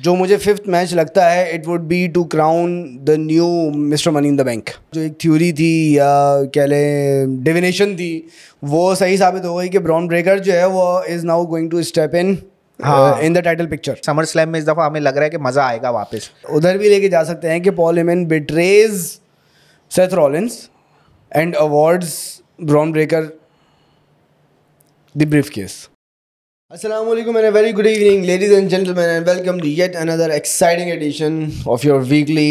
जो मुझे fifth match लगता है it would be to crown the new mister money in the bank. जो एक थ्योरी थी या कह लें डिविनेशन थी, वो सही साबित हो गई कि ब्रॉन ब्रेकर जो है वो is now going to step in in the title picture. SummerSlam में इस दफ़ा हमें लग रहा है कि मज़ा आएगा वापस। उधर भी लेके जा सकते हैं कि Paul Heyman betrays Seth Rollins and awards Bron Breakker the briefcase. Assalamu alaikum and a very good evening, ladies and gentlemen, and welcome to yet another exciting edition of your weekly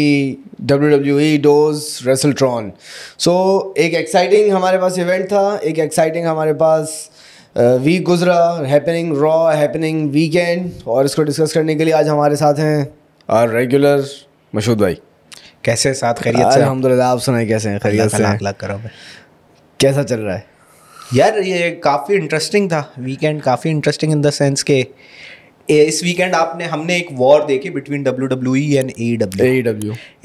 WWE dose WrestleTron. So एक exciting हमारे पास event था, एक exciting हमारे पास week गुजरा, happening raw, happening weekend, और इसको discuss करने के लिए आज हमारे साथ हैं और रेगुलर मशहूद भाई। कैसे साथ खैरियत से? अल्हम्दुलिल्लाह, आप सुनाए कैसे हैं? खैरियत से? लाख लाख करो। कैसा चल रहा है यार? ये काफ़ी इंटरेस्टिंग था वीकेंड, काफ़ी इंटरेस्टिंग इन द सेंस के इस वीकेंड हमने एक वॉर देखी बिटवीन WWE एंड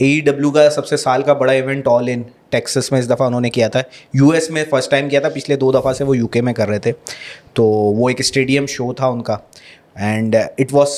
AEW का सबसे साल का बड़ा इवेंट ऑल इन टेक्सास में इस दफ़ा उन्होंने किया था। US में फर्स्ट टाइम किया था, पिछले 2 दफ़ा से वो UK में कर रहे थे। तो वो एक स्टेडियम शो था उनका एंड इट वॉज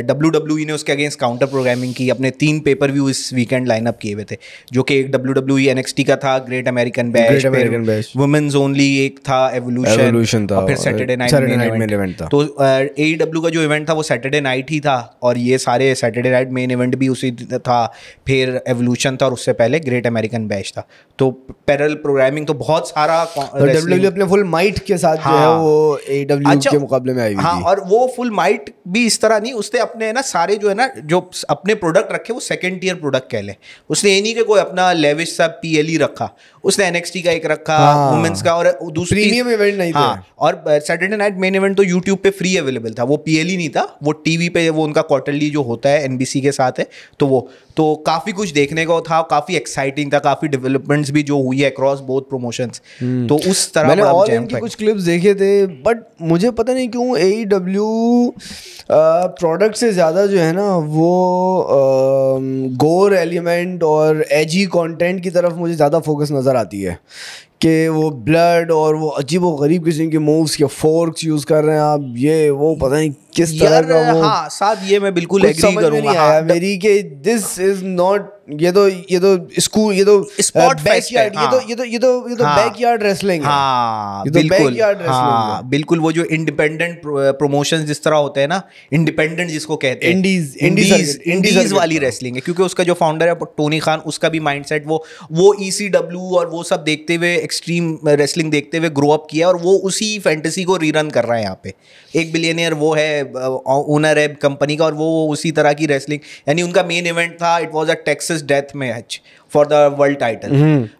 WWE ने उसके अगेंस्ट काउंटर प्रोग्रामिंग की। अपने 3 पेपर व्यू इस वीकेंड लाइनअप किए हुए थे, जो कि एक WWE NXT का था, Great American Bash, women's only एक था, एवोल्यूशन था, और फिर सैटरडे नाइट मेन इवेंट था। तो AEW का जो इवेंट था वो सैटरडे नाइट ही था, और ये सारे सैटरडे नाइट मेन इवेंट भी उसी था। फिर एवोल्यूशन था और उससे पहले ग्रेट अमेरिकन बैश था। तो पैरेलल प्रोग्रामिंग तो बहुत सारा WWE अपने फुल माइट के साथ जो है वो AEW के मुकाबले में आई हुई थी। और वो फुल माइट भी इस तरह नहीं, उसने अपने ना सारे जो है ना जो अपने प्रोडक्ट रखे वो सेकंड टियर प्रोडक्ट कह ले। उसने ये नहीं कि कोई अपना लेविश सा PLE रखा, उसने NXT का एक रखा, वुमेन्स का, और दूसरी प्रीमियम इवेंट नहीं था। और सैटरडे नाइट मेन इवेंट तो YouTube पे फ्री अवेलेबल था, वो PLE नहीं था, वो टीवी पे वो उनका क्वार्टरली जो होता है NBC के साथ है। तो काफ़ी कुछ देखने को था, काफ़ी एक्साइटिंग था, काफ़ी डेवलपमेंट्स भी जो हुई है अक्रॉस बोथ प्रमोशंस। तो उस तरह मैंने ऑल इन के कुछ क्लिप्स देखे थे, बट मुझे पता नहीं क्यों AEW प्रोडक्ट से ज़्यादा जो है ना वो गोर एलिमेंट और एजी कंटेंट की तरफ मुझे ज़्यादा फोकस नज़र आती है कि वो ब्लड और वो अजीब व गरीब किस्म के मूव्स के फोर्क्स यूज़ कर रहे हैं आप, ये वो पता नहीं किस तरह का वो। हाँ, साथ ये मैं बिल्कुल एग्री करूँगा मेरी के दिस इज नॉट, ये तो स्कूल, ये तो बैकयार्ड, ये तो बैकयार्ड रेसलिंग है। हाँ बिल्कुल, हाँ बिल्कुल। वो जो इंडिपेंडेंट प्रमोशंस जिस तरह होते हैं ना, इंडिपेंडेंट जिसको कहते हैं, इंडीज वाली रेसलिंग है। क्योंकि उसका जो फाउंडर है टोनी खान, उसका भी माइंडसेट वो ECW और वो सब देखते हुए, एक्सट्रीम रेसलिंग देखते हुए ग्रो अप किया, और वो उसी फैंटेसी को रीरन कर रहा है यहाँ पे। एक बिलियनियर वो है, ओनर है कंपनी का, और वो उसी तरह की रेसलिंग, यानी उनका मेन इवेंट था, it was a Texas death match for the world title.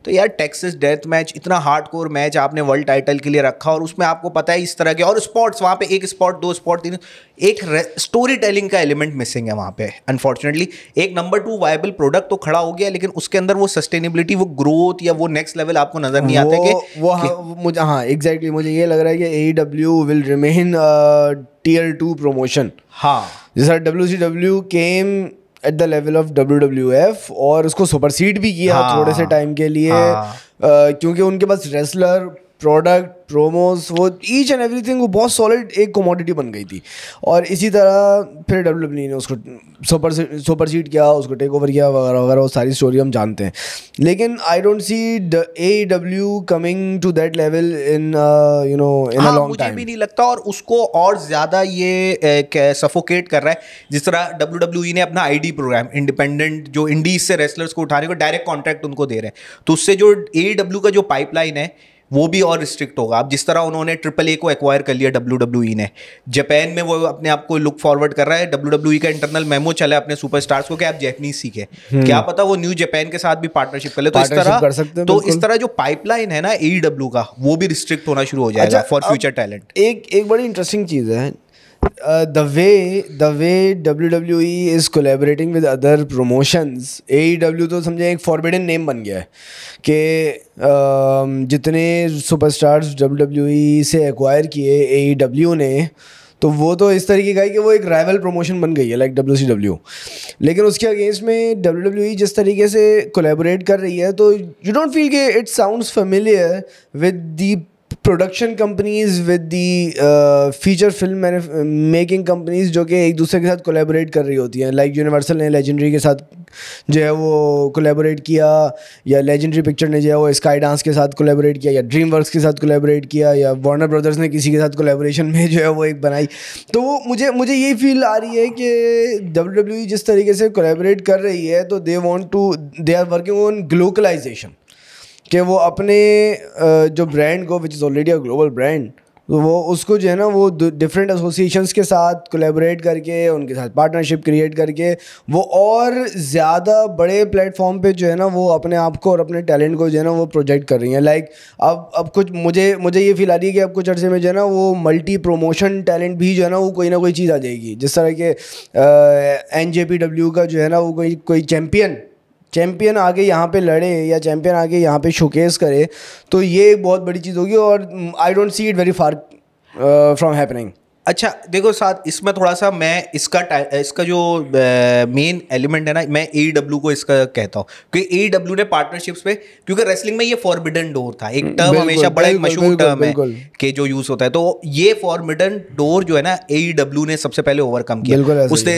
तो यार टेक्सास डेथ मैच, इतना हार्डकोर मैच आपने वर्ल्ड टाइटल के लिए रखा, और उसमें आपको पता है इस तरह के और स्पॉट्स वहाँ पे, 1 स्पॉट 2 स्पॉट 3, एक स्टोरी टेलिंग का एलिमेंट मिसिंग है वहाँ पे अनफॉर्चुनेटली। एक नंबर 2 वायबल प्रोडक्ट तो खड़ा हो गया, लेकिन उसके अंदर वो सस्टेनेबिलिटी, वो ग्रोथ या वो नेक्स्ट लेवल आपको नजर नहीं आते मुझे। हाँ एग्जैक्टली, मुझे ये लग रहा है कि AEW will remain Tier 2 promotion. हाँ, जैसा WCW came at the level of WWF और उसको सुपरसीड भी किया थोड़े से टाइम के लिए, क्योंकि उनके पास रेसलर, प्रोडक्ट, प्रोमोस, वो ईच एंड एवरीथिंग वो बहुत सॉलिड एक कमोडिटी बन गई थी। और इसी तरह फिर WWE ने उसको सुपरसीड किया, उसको टेक ओवर किया वगैरह वगैरह, वो सारी स्टोरी हम जानते हैं। लेकिन I don't see AEW coming to that level in a long time. मुझे भी नहीं लगता, और उसको और ज़्यादा ये सफोकेट कर रहा है। जिस तरह WWE ने अपना ID प्रोग्राम, इंडिपेंडेंट जो इंडीज से रेसलर्स को उठाने को डायरेक्ट कॉन्ट्रैक्ट उनको दे रहे हैं, तो उससे जो AEW का जो पाइपलाइन है वो भी और रिस्ट्रिक्ट होगा। अब जिस तरह उन्होंने AAA को एक्वायर कर लिया WWE ने, जापान में वो अपने आप को लुक फॉरवर्ड कर रहा है। WWE का इंटरनल मेमो चला है अपने सुपरस्टार्स को कि आप जैपनीज सीखे, क्या पता वो न्यू जापान के साथ भी पार्टनरशिप कर ले। तो इस तरह जो पाइपलाइन है ना AEW का, वो भी रिस्ट्रिक्ट होना शुरू हो जाएगा फॉर फ्यूचर टैलेंट। एक बड़ी इंटरेस्टिंग चीज़ है, the way WWE is collaborating with other promotions, AEW तो समझे एक forbidden name बन गया है कि जितने सुपरस्टार्स WWE से एक्वायर किए AEW ने, तो वो तो इस तरीके का है कि वो एक राइवल प्रमोशन बन गई है लाइक WCW। लेकिन उसके अगेंस्ट में WWE जिस तरीके से कोलैबोरेट कर रही है, तो यू डोंट फील कि it sounds familiar with the production companies with the feature film making companies जो कि एक दूसरे के साथ कोलैबोरेट कर रही होती हैं. लाइक यूनिवर्सल ने लेजेंडरी के साथ जो है वो कोलैबोरेट किया, या लेजेंडरी पिक्चर ने जो है वो स्काई डांस के साथ कोलैबोरेट किया, या ड्रीम वर्क्स के साथ कोलैबोरेट किया, या वार्नर ब्रदर्स ने किसी के साथ कोलैबोरेशन में जो है वो एक बनाई. तो वो मुझे यही फील आ रही है कि WWE जिस तरीके से कोलैबोरेट कर रही है, तो they are working on globalisation, कि वो अपने जो ब्रांड को, which is already a global brand, तो वो उसको जो है ना वो डिफरेंट एसोसिएशंस के साथ कोलैबोरेट करके, उनके साथ पार्टनरशिप क्रिएट करके, वो और ज़्यादा बड़े प्लेटफॉर्म पे जो है ना वो अपने आप को और अपने टैलेंट को जो है ना वो प्रोजेक्ट कर रही हैं. लाइक अब कुछ मुझे ये फील आ रही है कि अब कुछ अर्से में जो है ना वो मल्टी प्रोमोशन टैलेंट भी जो है ना वो कोई ना कोई चीज़ आ जाएगी. जिस तरह के NJPW का जो है ना वो कोई चैम्पियन आगे यहाँ पे लड़े, या चैम्पियन आगे यहाँ पे शोकेस करे, तो ये एक बहुत बड़ी चीज़ होगी. और आई don't see it very far from happening. अच्छा देखो साथ इसमें थोड़ा सा मैं इसका जो मेन एलिमेंट है ना, मैं AEW को इसका कहता हूँ, क्योंकि AEW ने पार्टनरशिप्स पे, क्योंकि रेसलिंग में ये फॉरबिडन डोर था, एक टर्म हमेशा बड़ा एक मशहूर टर्म है कि जो यूज होता है, तो ये फॉरबिडन डोर जो है ना AEW ने सबसे पहले ओवरकम किया. उसने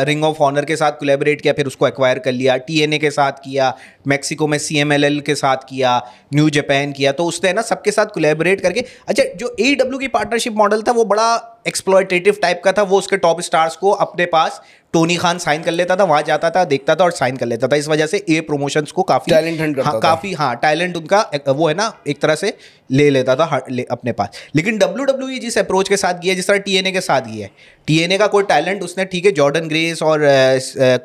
रिंग ऑफ ऑनर के साथ कोलैबोरेट किया, फिर उसको एक्वायर कर लिया, TNA के साथ किया, मैक्सिको में CMLL के साथ किया, न्यू जापान किया, तो उसने ना सबके साथ कोलैबोरेट करके. अच्छा जो AEW की पार्टनरशिप मॉडल था वो बड़ा एक्सप्लॉयटेटिव टाइप का था. वो उसके टॉप स्टार्स को अपने पास टोनी खान साइन कर लेता था, वहां जाता था, देखता था और साइन कर लेता था. इस वजह से ए प्रमोशंस को काफी टैलेंट उनका वो है ना एक तरह से ले लेता था अपने पास. लेकिन WWE जिस अप्रोच के साथ गया, जिस तरह TNA के साथ गया है, TNA का कोई टैलेंट उसने ठीक है जॉर्डन ग्रेस और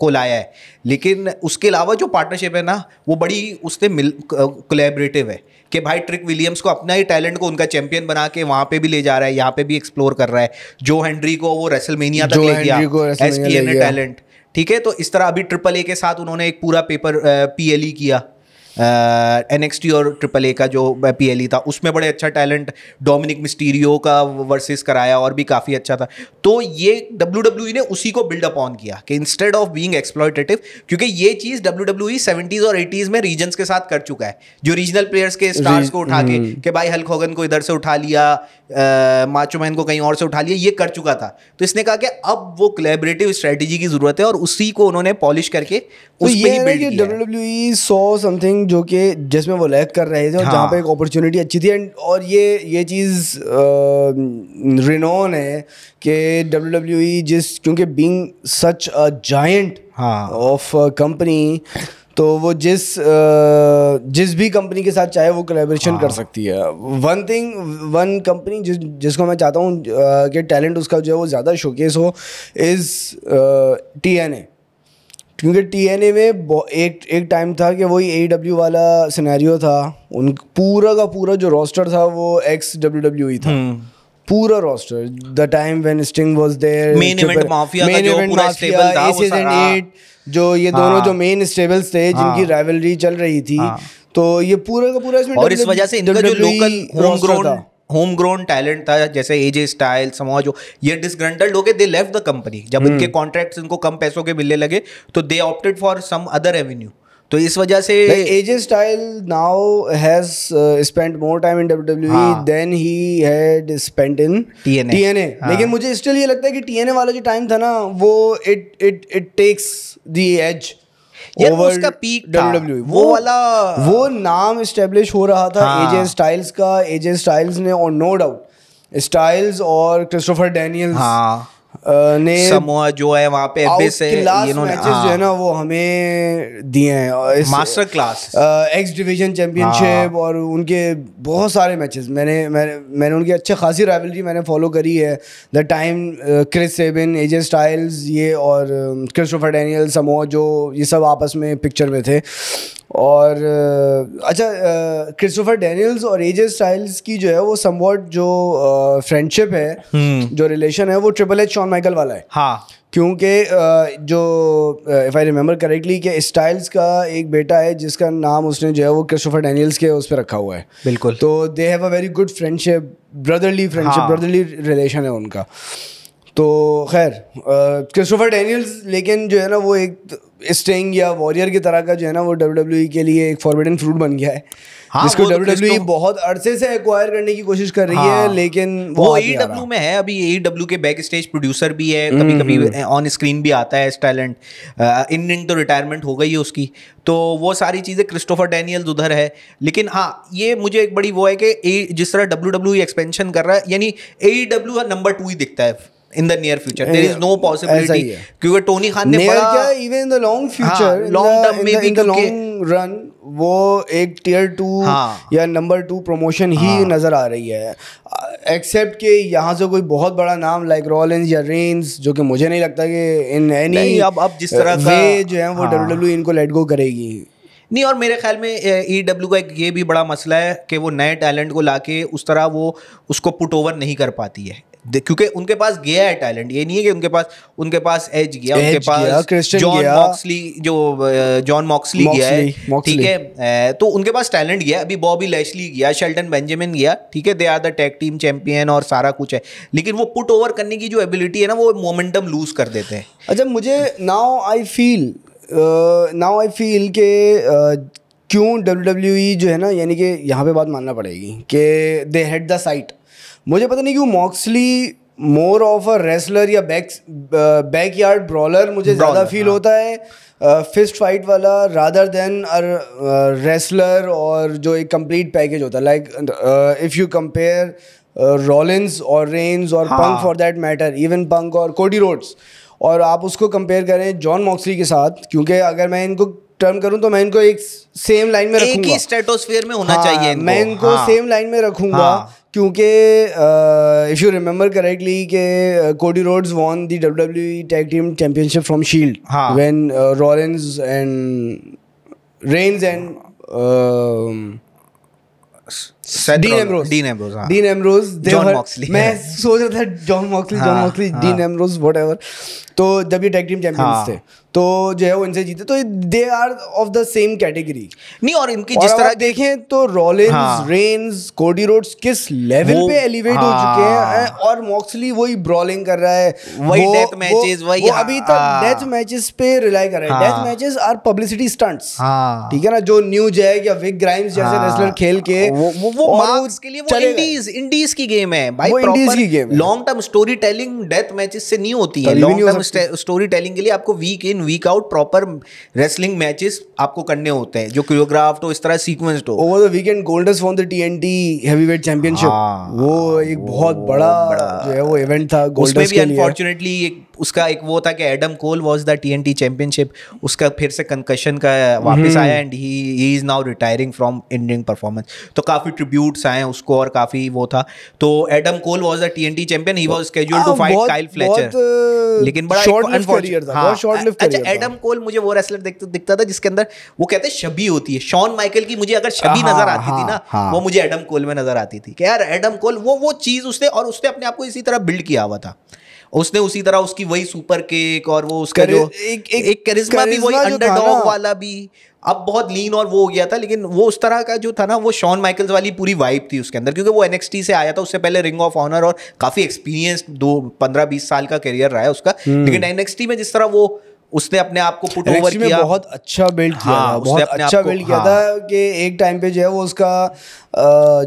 को लाया है, लेकिन उसके अलावा जो पार्टनरशिप है ना वो बड़ी उसने कोलैबोरेटिव है कि भाई ट्रिक विलियम्स को अपना ही टैलेंट को उनका चैंपियन बना के वहां पे भी ले जा रहा है, यहाँ पे भी एक्सप्लोर कर रहा है. जो हेनरी को वो रेसलमेनिया तक ले गया एज TNA टैलेंट, ठीक है. तो इस तरह अभी AAA के साथ उन्होंने एक पूरा पेपर PLE किया, NXT और AAA का जो PLE था, उसमें बड़े अच्छा टैलेंट डोमिनिक मिस्टीरियो का वर्सेस कराया और भी काफ़ी अच्छा था. तो ये WWE ने उसी को बिल्ड अप ऑन किया कि इंस्टेड ऑफ बीइंग एक्सप्लॉयटेटिव, क्योंकि ये चीज़ WWE 70s और 80s में रीजन्स के साथ कर चुका है, जो रीजनल प्लेयर्स के स्टार्स को उठा के कि भाई हल्क होगन को इधर से उठा लिया, माचो मैन को कहीं और से उठा लिया, ये कर चुका था. तो इसने कहा कि अब वो कोलैबोरेटिव स्ट्रेटजी की ज़रूरत है और उसी को उन्होंने पॉलिश करके उस पे ही बिल्ड किया. WWE सॉ समथिंग जो कि जिसमें वो लैक कर रहे थे और जहाँ पे एक अपॉर्चुनिटी अच्छी थी. एंड और ये चीज़ रिनोन है कि WWE क्योंकि being such a giant of company, तो वो जिस भी कंपनी के साथ चाहे वो कोलैबोरेशन कर सकती है. वन कंपनी जिसको मैं चाहता हूँ कि टैलेंट उसका जो है वो ज़्यादा शोकेस हो इज़ TNA. क्योंकि TNA में एक टाइम था कि वही AEW वाला सिनेरियो था. उन पूरा का पूरा जो रोस्टर था वो ex-WWE था. पूरा roster, the time when Sting was there, Main Event Mafia का जो पूरा स्टेबल था, वो सारा 8 जो ये दोनों जो मेन स्टेबल्स थे जिनकी राइवलरी चल रही थी. तो ये पूरा का पूरा इसमें, और इस वजह से इनका जो लोकल होम ग्रोन टैलेंट था, जैसे AJ स्टाइल समझो, जो ये डिसग्रंटल्ड हो गए, दे लेफ्ट द कंपनी. जब इनके कॉन्ट्रैक्ट्स इनको कम पैसों के मिलने लगे तो they opted for some other avenue. तो इस वजह से AJ Styles now has spent more time in WWE than he had spent in TNA. लेकिन मुझे स्टिल ये लगता है कि TNA वाला जो टाइम था ना वो it takes the edge over उसका पीक था WWE. वो नाम एस्टेब्लिश हो रहा था AJ Styles का. AJ Styles ने, और नो डाउट Styles और क्रिस्टोफर डैनियल्स ने समोआ जो है वहाँ पे इन्होंने मैचेस जो है ना वो हमें दिए हैं, master class x division championship, और उनके बहुत सारे मैचेस मैंने उनकी अच्छी खासी राइवलरी मैंने फॉलो करी है. The time Chris Sabin, AJ Styles ये और क्रिस्टोफर डैनियल, समोआ जो, ये सब आपस में पिक्चर में थे. और अच्छा क्रिस्टोफर डैनियल्स और AJ स्टाइल्स की जो है वो समवॉट जो फ्रेंडशिप है, जो रिलेशन है, वो ट्रिपल एच शॉन माइकल वाला है. क्योंकि जो इफ़ आई रिमेंबर करेक्टली कि स्टाइल्स का एक बेटा है जिसका नाम उसने जो है वो क्रिस्टोफर डैनियल्स के उस पर रखा हुआ है. बिल्कुल. तो they have a very good friendship, brotherly relation है उनका. तो खैर क्रिस्टोफर डैनियल्स लेकिन जो है ना वो एक स्टिंग या वॉरियर की तरह का जो है ना वो WWE के लिए एक फॉरबिडन फ्रूट बन गया है। हाँ, जिसको वो तो WWE बहुत अरसे से एक्वायर करने की कोशिश कर रही है, लेकिन वो AEW में है अभी। AEW के बैक स्टेज प्रोड्यूसर भी है, कभी कभी ऑन स्क्रीन भी आता है एज टैलेंट। इन रिंग तो रिटायरमेंट हो गई है उसकी, तो वो सारी चीज़ें क्रिस्टोफर डैनियल्स उधर है। लेकिन हाँ, ये मुझे एक बड़ी वो है कि जिस तरह WWE एक्सपेंशन कर रहा है, यानी AEW नंबर 2 ही दिखता है in the near future. There is no possibility, क्योंकि टोनी खान ने बड़ा क्या even in the long future, long term में भी, इन द लॉन्ग रन वो एक टियर 2 या नंबर 2 प्रमोशन ही नजर आ रही है। एक्सेप्ट कि यहाँ से कोई बहुत बड़ा नाम लाइक रॉलिंस या रेंस, जो कि मुझे नहीं लगता कि इन एनी अब जिस तरह वे जो है वो WWE इनको लेट गो करेगी नहीं। और मेरे ख्याल में AEW का एक ये भी बड़ा मसला है कि वो नए टैलेंट को लाके उस तरह वो उसको पुट ओवर नहीं कर पाती है, क्योंकि उनके पास गया है टैलेंट। ये नहीं है कि उनके पास एज गया, उनके पास जॉन मॉक्सली गया है, ठीक है, तो उनके पास टैलेंट गया। अभी बॉबी लैशली गया, शेल्टन बेंजामिन गया, ठीक है, they are the tag team champion और सारा कुछ है, लेकिन वो पुट ओवर करने की जो एबिलिटी है ना, वो मोमेंटम लूज कर देते हैं। अच्छा, मुझे नाउ आई फील के क्यों WWE जो है ना, यानी कि यहाँ पे बात मानना पड़ेगी कि दे हैड द साइट। मुझे पता नहीं क्यों Moxley more of a wrestler या बैकयार्ड ब्रॉलर मुझे ज़्यादा फील होता है, फिस्ट फाइट वाला, रादर देन रेसलर, और जो एक कंप्लीट पैकेज होता है। Like if you compare Rollins और रेंस और पंक फॉर दैट मैटर, इवन पंक और कोडी रोड्स, और आप उसको कंपेयर करें जॉन मॉक्सली के साथ, क्योंकि अगर मैं इनको टर्न करूं तो मैं इनको एक सेम लाइन में रखूंगा, एक ही स्ट्रेटोस्फीयर में होना चाहिए इनको। मैं इनको सेम लाइन में रखूंगा, क्योंकि इफ यू रिमेंबर करेक्टली कि Cody Rhodes won the WWE tag team championship from shield when Rollins and Reigns and dean Ambrose, John Moxley. मैं सोच रहा था John Moxley, dean Ambrose, whatever. तो जब ये टैग टीम चैंपियंस थे तो जो है वो इनसे जीते, तो they are of the same category नहीं। और इनकी जिस तरह देखें तो रॉलिंस, रेंस, कोडी रोड्स किस लेवल पे एलिवेट हो चुके हैं, और मॉक्सली वही ब्रॉलिंग कर रहा है, वही डेथ मैचेस, वही वो अभी तक डेथ मैचेस पे रिलाई कर रहा है। Death matches are publicity stunts, ठीक है ना, जो न्यू जैक या विक ग्राइम्स जैसे रेसलर खेल के वो मार्क्स के लिए वो इंडीज की गेम है भाई, proper long term story telling death matches से नहीं होती है। लॉन्ग टर्म स्टोरी टेलिंग के लिए आपको week in week out proper wrestling matches आपको करने होते हैं, जो कोरियोग्राफ्ड हो, इस तरह सीक्वेंस्ड हो। Over the weekend Goldust won the TNT heavyweight championship, वो एक बहुत बड़ा जो है वो इवेंट था गोल्डस्ट के लिए। उसमें भी अनफॉर्चुनेटली उसका एक वो था कि Adam Cole was the TNT championship, उसका फिर से कंकशन का वापस आया and he is now retiring from in ring performance. तो काफी ट्रिब्यूट्स आए उसको और काफी वो था। तो Adam Cole was the TNT champion, he was scheduled to fight Kyle Fletcher, लेकिन बड़ा शॉर्ट लिव करियर था, बहुत शॉर्ट लिव करियर था। एडम कोल मुझे वो रेसलर दिखता था जिसके अंदर वो कहते हैं छवि होती है। शॉन माइकल की मुझे अगर छवि नजर आती थी ना, वो मुझे एडम कोल में नजर आती थी कि यार एडम कोल वो चीज उसने, और उसने अपने आप को इसी तरह बिल्ड किया हुआ था। उसने उसी तरह उसकी वही सुपर केक और वो उसका जो एक करिश्मा भी, वही अंडरडॉग वाला भी, अब बहुत लीन और वो हो गया था, लेकिन वो उस तरह का जो था ना, वो शॉन माइकल्स वाली पूरी वाइब थी उसके अंदर, क्योंकि वो NXT से आया था, उससे पहले रिंग ऑफ ऑनर, और काफी एक्सपीरियंस 15-20 साल का करियर रहा है उसका। लेकिन NXT में जिस तरह वो उसने अपने आप को पुट ओवर किया, बहुत अच्छा बिल्ड किया था, बहुत अच्छा बिल्ड किया था कि एक टाइम पे जो है वो उसका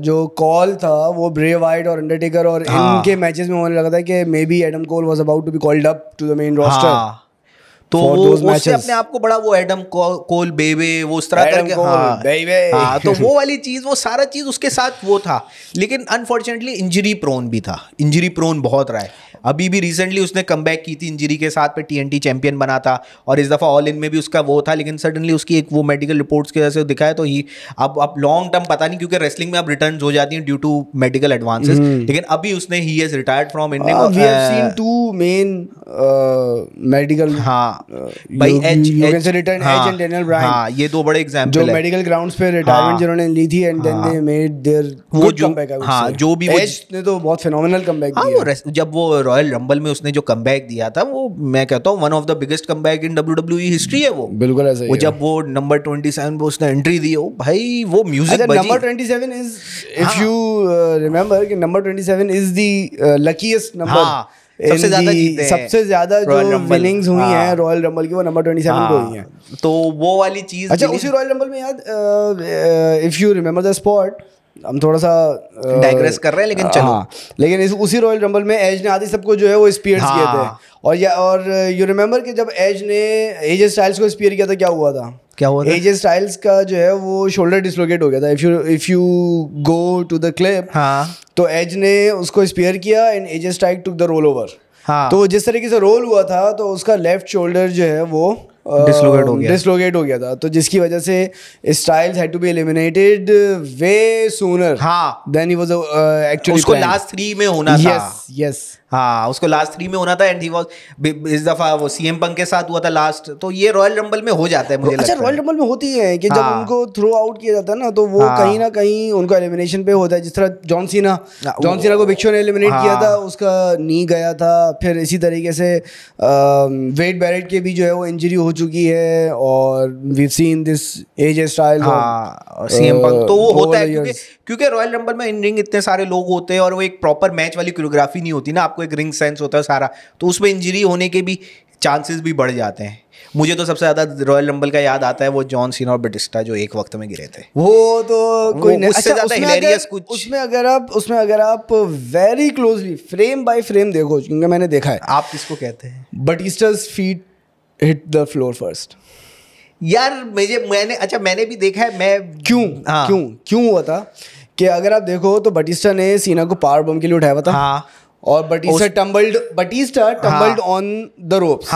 जो कॉल था वो ब्रे वाइट और अंडरटेकर और इनके मैचेस में होने लगा था कि maybe Adam Cole was about to be called up to the main roster. तो वो उससे अपने आप को बड़ा वो एडम कोल बेबे वो उस तरह करके, तो वो वाली चीज, वो सारा चीज उसके साथ वो था। लेकिन अनफॉर्चुनेटली इंजरी प्रोन भी था, इंजरी प्रोन बहुत रहा है। अभी भी रिसेंटली उसने कमबैक की थी इंजरी के साथ पे, TNT चैंपियन बना था, और इस दफ़ा ऑल इन में भी उसका वो था, लेकिन सडनली उसकी एक वो मेडिकल रिपोर्ट्स की वजह से दिखा है। तो ही अब लॉन्ग टर्म पता नहीं, क्योंकि रेसलिंग में अब रिटर्न्स हो जाती हैं ड्यू टू मेडिकल एडवांसेस, लेकिन अभी उसने ही has retired from in ring. We have seen two main medical, भाई Edge return Edge and Daniel Bryan, ये दो बड़े एग्जांपल जो मेडिकल ग्राउंड्स पे रिटायरमेंट जिन्होंने ली थी, and then they made their good comeback. जो भी एज ने तो बहुत फिनोमिनल कमबैक दिया। जब वो रॉयल रंबल में उसने जो कमबैक दिया था, वो मैं कहता हूँ one of the biggest comeback in WWE history है वो। बिल्कुल ऐसा ही है। जब वो नंबर 27 पे उसने एंट्री दी, ओ भाई वो म्यूजिक बजी। Number 27 is, if you remember कि number 27 is the luckiest number सबसे ज्यादा जो विनिंग्स हुई हैं रॉयल रंबल की वो नंबर 27 को हुई हैं। तो वो वाली चीज। अच्छा उसी रॉयल रंबल में याद, if you remember the spot, हम थोड़ा सा डाइग्रेस कर रहे हैं लेकिन चलो। हाँ, लेकिन उसी रॉयल रंबल में एज ने आदि सबको जो है वो स्पीयर्स किए थे। और यू रिमेम्बर कि जब एज ने एजे स्टाइल्स को स्पीयर किया था, क्या हुआ था? एजे स्टाइल्स का जो है वो शोल्डर डिसलोकेट हो गया था। If you go to the clip, तो एज ने उसको स्पीयर किया and AJ Styles took the roll over. तो जिस तरीके से रोल हुआ था तो उसका लेफ्ट शोल्डर जो है वो डिसलोकेट हो गया था, तो जिसकी वजह से Styles had to be eliminated way sooner than he was actually. उसको लास्ट 3 में होना था। यस हाँ, उसको लास्ट 3 में होना था एंड ही वाज, इस दफा वो सीएम पंक के साथ हुआ था लास्ट। तो ये रॉयल रंबल में हो जाता है मुझे लगता है। अच्छा, रॉयल रंबल में होती है कि जब उनको थ्रो आउट किया जाता है ना, तो वो कहीं ना कहीं उनको एलिमिनेशन पे होता है। जिस तरह जॉन सीना को बिग शो ने एलिमिनेट किया था, उसका नी गया था। फिर इसी तरीके से वेड बैरेट के भी जो है वो इंजरी हो चुकी है, और we have seen this AJ Styles और सीएम पंक। तो वो होता है क्योंकि रॉयल रंबल में इन रिंग इतने सारे लोग होते हैं और वो एक प्रॉपर मैच वाली कोरियोग्राफी नहीं होती ना, आपको एक रिंग सेंस होता है सारा, तो उसमें इंजरी होने के भी चांसेस भी बढ़ जाते हैं। मुझे तो सबसे ज्यादा रॉयल रंबल का याद आता है वो जॉन सीना और बैटिस्टा जो एक वक्त में गिरे थे। वो तो कोई नहीं। उससे ज्यादा हिलेरियस कुछ उसमें अगर आप very closely frame by frame देखो, क्योंकि मैंने देखा है। आप किसको कहते हैं? Batista's feet hit the floor first. यार मैंने भी देखा है। मैं क्यों हुआ था कि अगर आप देखो तो बैटिस्टा ने सीना को पावर बम के लिए उठाया था, और Batista tumbled on the ropes.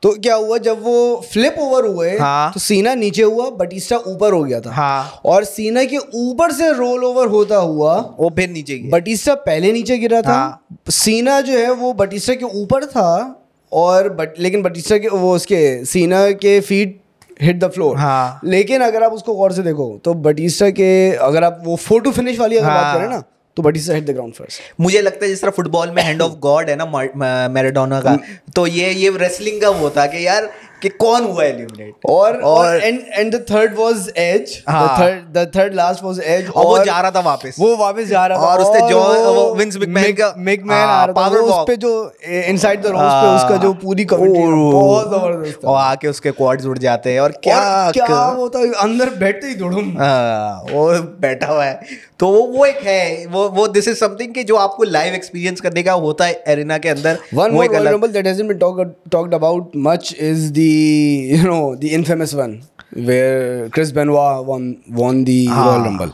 तो क्या हुआ, जब वो फ्लिप ओवर हुए तो सीना नीचे हुआ, बैटिस्टा ऊपर हो गया था। और सीना के ऊपर से रोल ओवर होता हुआ वो फिर नीचे गिरा। बैटिस्टा पहले नीचे गिरा था। सीना जो है वो बैटिस्टा के ऊपर था, और लेकिन बैटिस्टा के वो उसके सीना के फीट हिट द फ्लोर। लेकिन अगर आप उसको गौर से देखो तो बैटिस्टा के, अगर आप वो फोटो फिनिश वाली अगर बात करें ना, तो Batista hit the ground first. मुझे लगता है जिस तरह फुटबॉल में हैंड ऑफ गॉड है ना मैराडोना का, तो ये रेसलिंग का वो था कि यार कि कौन हुआ एलिमिनेट। और and the third was Edge, the third last was Edge, और वो जा रहा था वापस, जा रहा था, और उसने जो विंस मैकमैन आ रहा था, उस पे जो इनसाइड द रोज पे उसका जो पूरी कमेंट्री बहुत जबरदस्त था। और आके उसके क्वाड्स उड़ जाते हैं, और क्या होता है अंदर बैठते ही दुड़ुम वो बैठा हुआ है। तो वो एक है वो दिस इज समथिंग कि जो आपको लाइव एक्सपीरियंस करने का होता है एरिना के अंदर। One more Royal Rumble that hasn't been talked about much is the infamous one where Chris Benoit won the Royal Rumble.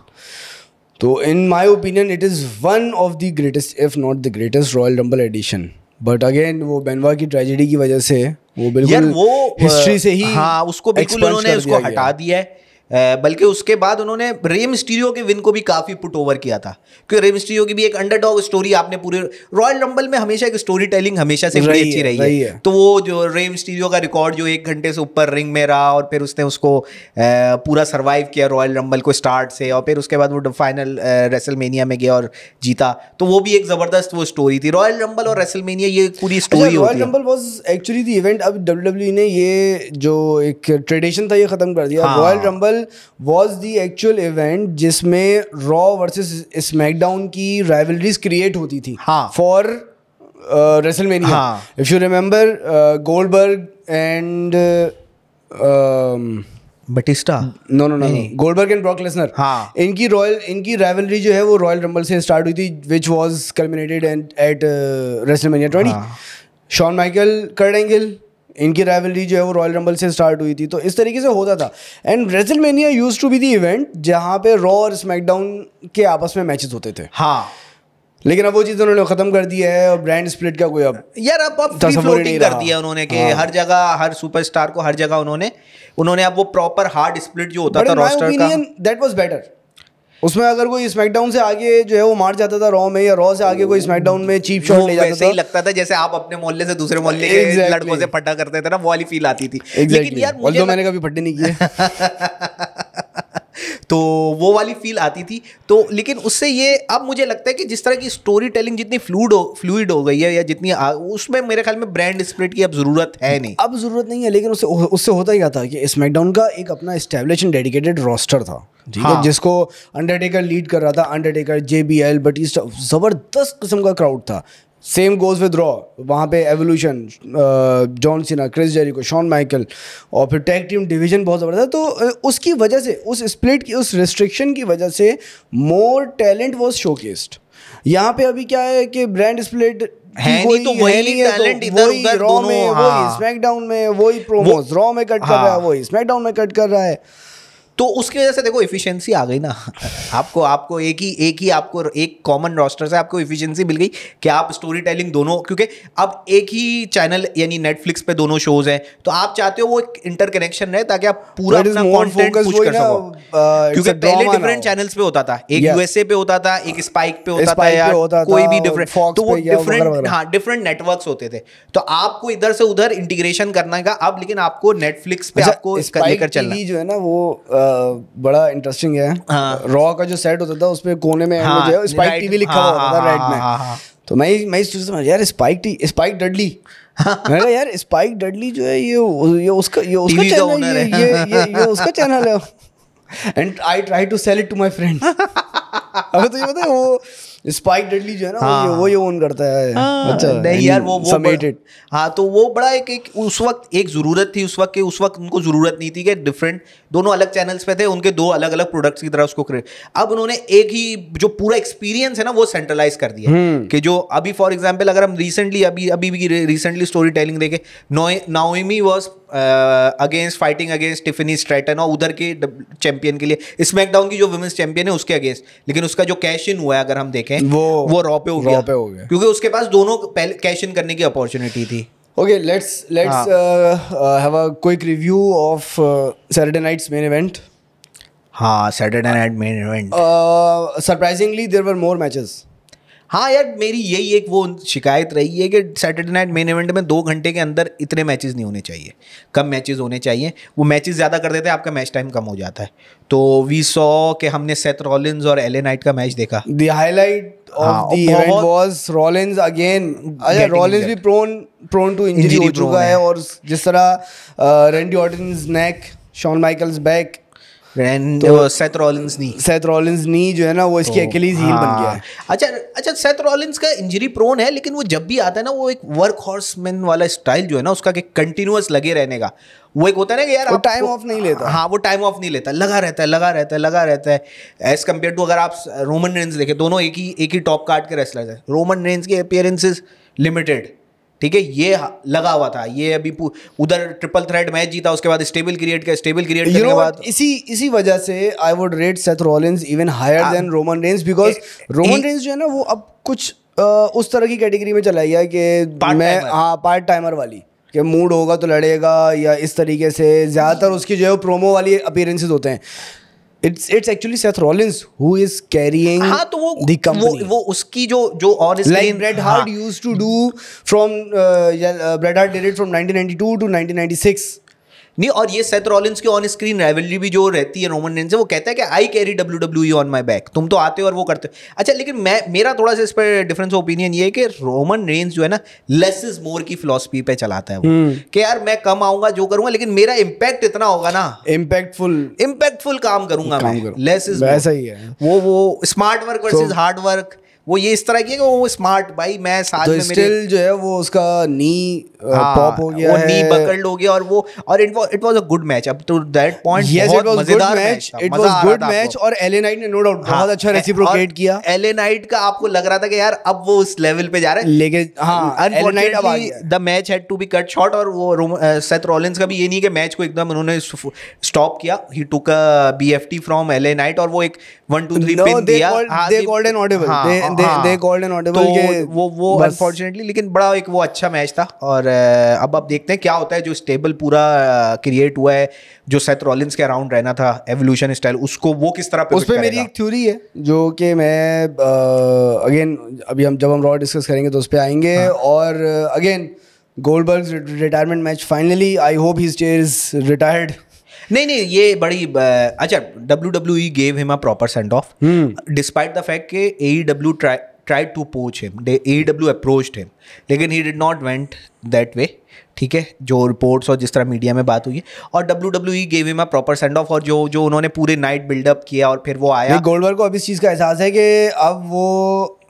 So in my opinion it is one of the greatest, if not the greatest Royal Rumble edition. But again वो बेनवा की tragedy की वजह से वो बिल्कुल history से ही उसको बिल्कुल उन्होंने उसको हटा दिया है। बल्कि उसके बाद उन्होंने रे मिस्टीरियो के विन को भी काफी पुट ओवर किया था, क्योंकि रे मिस्टीरियो की भी एक अंडरडॉग स्टोरी आपने पूरे रॉयल रंबल में हमेशा एक स्टोरी टेलिंग हमेशा से बड़ी अच्छी रही है। तो वो जो रे मिस्टीरियो का रिकॉर्ड जो 1 घंटे से ऊपर रिंग में रहा, और फिर उसने उसको पूरा सर्वाइव किया रॉयल रंबल को स्टार्ट से, और फिर उसके बाद वो फाइनल रेसलमेनिया में गया और जीता। तो वो भी एक जबरदस्त वो स्टोरी थी। रॉयल रंबल और रेसलमेनिया ये पूरी स्टोरी होती है। Royal rumble was actually the event. अब WWE ने ये जो एक ट्रेडिशन था ये खत्म कर दिया। Royal Rumble was the actual event जिसमें रॉ वर्सेस स्मैकडाउन की राइवलरीज क्रिएट होती थी for WrestleMania. If you remember Goldberg and Batista no Goldberg and Brock Lesnar, इनकी राइवलरी जो है वो रॉयल रंबल से स्टार्ट हुई थी, which was culminated at WrestleMania 20। Shawn Michael, Kurt Angle, इनकी राइवलरी जो है वो रॉयल रंबल से स्टार्ट हुई थी। तो इस तरीके से होता था। And WrestleMania used to be the event जहां पे रॉ और स्मैकडाउन के आपस में मैचेस होते थे। लेकिन अब वो चीज़ उन्होंने खत्म कर दिया है, और ब्रांड स्प्लिट का कोई अब फ्री फ्लोटिंग कर दिया उन्होंने कि हर जगह हर सुपरस्टार को हर जगह उन्होंने अब वो प्रॉपर हार्ड स्प्लिट जो होता था रोस्टर का, दैट वाज बेटर। उसमें अगर कोई स्मैकडाउन से आगे जो है वो मार जाता था रॉ में, या रॉ से आगे कोई स्मैकडाउन में चीप शॉट ले जाता था, ही लगता था जैसे आप अपने मोहल्ले से दूसरे मोहल्ले के लड़कों से फटा करते थे ना, वो वाली फील आती थी। लेकिन यार मुझे मैंने कभी फटे नहीं किए तो वो वाली फील आती थी। तो लेकिन उससे ये अब मुझे लगता है कि जिस तरह की स्टोरी टेलिंग जितनी फ्लूइड हो गई है, या जितनी उसमें मेरे ख्याल में ब्रांड स्प्लिट की अब जरूरत है नहीं। अब जरूरत नहीं है, लेकिन उससे होता क्या था कि स्मैकडाउन का एक अपना एस्टेब्लिश एंड डेडिकेटेड रोस्टर था, ठीक है, जिसको अंडरटेकर लीड कर रहा था। अंडरटेकर, JBL, बैटिस्टा, जबरदस्त किस्म का क्राउड था। सेम गोज विद रॉ, वहाँ पे Evolution, John Cena, Chris Jericho, Shawn Michael, और फिर टैग टीम डिवीजन बहुत ज़बरदस्त। तो उसकी वजह से, उस स्प्लिट की, उस रिस्ट्रिक्शन की वजह से मोर टैलेंट वॉज शोकेस्ड। यहाँ पे अभी क्या है कि ब्रांड स्प्लिट है नहीं, तो वही टैलेंट इधर उधर रॉ दोनों, में, वही स्मैकडाउन में, वही प्रोमोस रॉ में कट कर रहा है, वही स्मैकडाउन में कट कर रहा है। तो उसकी वजह से देखो एफिशिएंसी आ गई ना। आपको एक ही आपको एक कॉमन रोस्टर से आपको एफिशिएंसी मिल गई कि आप स्टोरी टेलिंग दोनों, क्योंकि अब एक ही चैनल यानी नेटफ्लिक्स पे दोनों शोज हैं, तो आप चाहते हो वो एक इंटरकनेक्शन रहे ताकि आप पूरा अपना कंटेंट पुश कर सको। क्योंकि पहले डिफरेंट चैनल्स पे होता था, एक यूएसए पे होता था, एक स्पाइक पे होता था, या कोई भी डिफरेंट, तो वो डिफरेंट, हाँ डिफरेंट नेटवर्क्स होते थे। तो आपको इधर से उधर इंटीग्रेशन करना है अब, लेकिन आपको नेटफ्लिक्स पे आपको लेकर चलना जो है ना वो बड़ा इंटरेस्टिंग है। रॉ का जो सेट होता था उसपे कोने में जो है स्पाइक टीवी लिखा हुआ होता था रेड में। तो मैं सोचता था यार स्पाइक डडली, मैंने कहा यार स्पाइक डडली जो है ये उसका चैनल है, ये उसका चैनल है। And I try to sell it to my friend. अबे तो ये पता है वो स्पाइक डडली जो है ना वो ये ओन करता है। अच्छा नहीं यार वो हाँ, तो वो बड़ा एक उस वक्त एक ज़रूरत थी, उस वक्त उनको ज़रूरत नहीं थी कि डिफरेंट दोनों अलग चैनल्स पे थे, उनके दो अलग अलग प्रोडक्ट्स की तरह उसको क्रिएट। अब उन्होंने एक ही जो पूरा एक्सपीरियंस है ना वो सेंट्रलाइज कर दिया कि जो अभी फॉर एग्जांपल अगर हम रिसेंटली अभी रिसेंटली स्टोरी टेलिंग देखें, Naomi was against fighting against Tiffany Stratton और उधर के चैंपियन के लिए स्मैकडाउन की जो वुमेन्स चैंपियन है उसके अगेंस्ट, लेकिन उसका जो कैश इन हुआ है अगर हम देखें वो रॉ पे हो गया क्योंकि उसके पास दोनों कैश इन करने की अपॉर्चुनिटी थी। Okay, let's have a quick review of Saturday night's main event. हाँ, Saturday night main event. Surprisingly, there were more matches. हाँ यार, मेरी यही एक वो शिकायत रही है कि सैटरडे नाइट मेन इवेंट में 2 घंटे के अंदर इतने मैचेस नहीं होने चाहिए, कम मैचेस होने चाहिए। वो मैचेस ज़्यादा कर देते हैं, आपका मैच टाइम कम हो जाता है। तो वी सॉ कि हमने सेथ रॉलिंस और एले नाइट का मैच देखा। The highlight of the event was Rollins again. अच्छा, रॉलिंस भी प्रोन टू इंजरी हो चुका है, और जिस तरह Randy Orton's neck, Shawn Michaels back, Seth Rollins knee जो है ना वो इसकी अकेलीज हील बन गया है। अच्छा सेथ रॉलिंस का इंजरी प्रोन है, लेकिन वो जब भी आता है ना वो एक वर्क हॉर्समैन वाला स्टाइल जो है ना उसका, कि कंटिन्यूअस लगे रहने का, वो एक होता है ना कि यार वो टाइम ऑफ नहीं लेता। हाँ, वो टाइम ऑफ नहीं लेता, लगा रहता है एज कम्पेयर टू अगर आप रोमन रेंस देखें, दोनों एक ही टॉप कार्ड के रेसलर्स हैं। रोमन रेंस के अपीयरेंसेस लिमिटेड, ठीक है, ये लगा हुआ था, ये अभी उधर ट्रिपल थ्रेट मैच जीता, उसके बाद स्टेबल क्रिएट करने के बाद इसी वजह से I would rate Seth Rollins even higher than Roman Reigns, because Roman Reigns जो है ना वो अब कुछ उस तरह की कैटेगरी में चला गया कि मैं पार्ट टाइमर वाली, कि मूड होगा तो लड़ेगा, या इस तरीके से ज़्यादातर उसकी जो है प्रोमो वाली अपीयरेंसेस होते हैं। It's actually Seth Rollins who is carrying the company. वो उसकी जो और like Bret Hart used to do from Bret Hart did it from 1992 to 1996. नहीं, और ये सेथ रॉलिंस की ऑन स्क्रीन राइवलरी भी जो रहती है रोमन रेंस से, वो कहता है कि I carry WWE on my back, तुम तो आते हो और वो करते हो। अच्छा, लेकिन मेरा थोड़ा सा इस पर डिफरेंस ओपिनियन ये है कि रोमन रेंस जो है ना लेस इज मोर की फिलॉसफी पे चलाता है वो, कि यार मैं कम आऊंगा जो करूंगा, लेकिन मेरा इम्पैक्ट इतना होगा ना, इम्पैक्टफुल काम करूंगा मैं, लेस इज वैसा ही है। वो smart work versus hard work, वो ये इस तरह की है कि वो स्मार्ट भाई, मैं साथ में मेरे जो है वो उसका नी पॉप हो गया, वो नी बकल्ड हो गया, और it was a good match up to that point. बहुत मजेदार match, it was good match, और एले नाइट ने नो डाउट बहुत अच्छा रेसिप्रोकेट किया। एले नाइट का आपको लग रहा था कि यार अब वो उस लेवल पे जा रहा है, लेकिन unfortunately the match had to be cut short. और वो सेथ रॉलिंस का भी ये नहीं कि मैच को एकदम उन्होंने स्टॉप किया, ही टुक अ बीएफटी फ्रॉम एले नाइट, और वो एक 1-2-3 पिन दिया, they called an audible के वो अनफॉर्चुनेटली, लेकिन बड़ा एक वो अच्छा मैच था। और अब देखते हैं क्या होता है, जो स्टेबल पूरा क्रिएट हुआ है जो सेथ रॉलिंस के अराउंड रहना था, एवोल्यूशन स्टाइल, उसको वो किस तरह उस पे मेरी एक थ्योरी है जो कि मैं अगेन अभी जब हम रॉ डिस्कस करेंगे तो उस पे आएंगे। और again Goldbergs retirement match, finally I hope he stage retired. नहीं, ये बड़ी अच्छा, WWE gave him a proper send off despite the fact कि AEW tried to poach him, AEW approached him, लेकिन he did not went that way, ठीक है, जो reports और जिस तरह मीडिया में बात हुई है। और WWE gave him a proper send off, और जो उन्होंने पूरे नाइट बिल्डअप किया और फिर वो आया। गोल्डबर्ग को अब इस चीज़ का एहसास है कि अब वो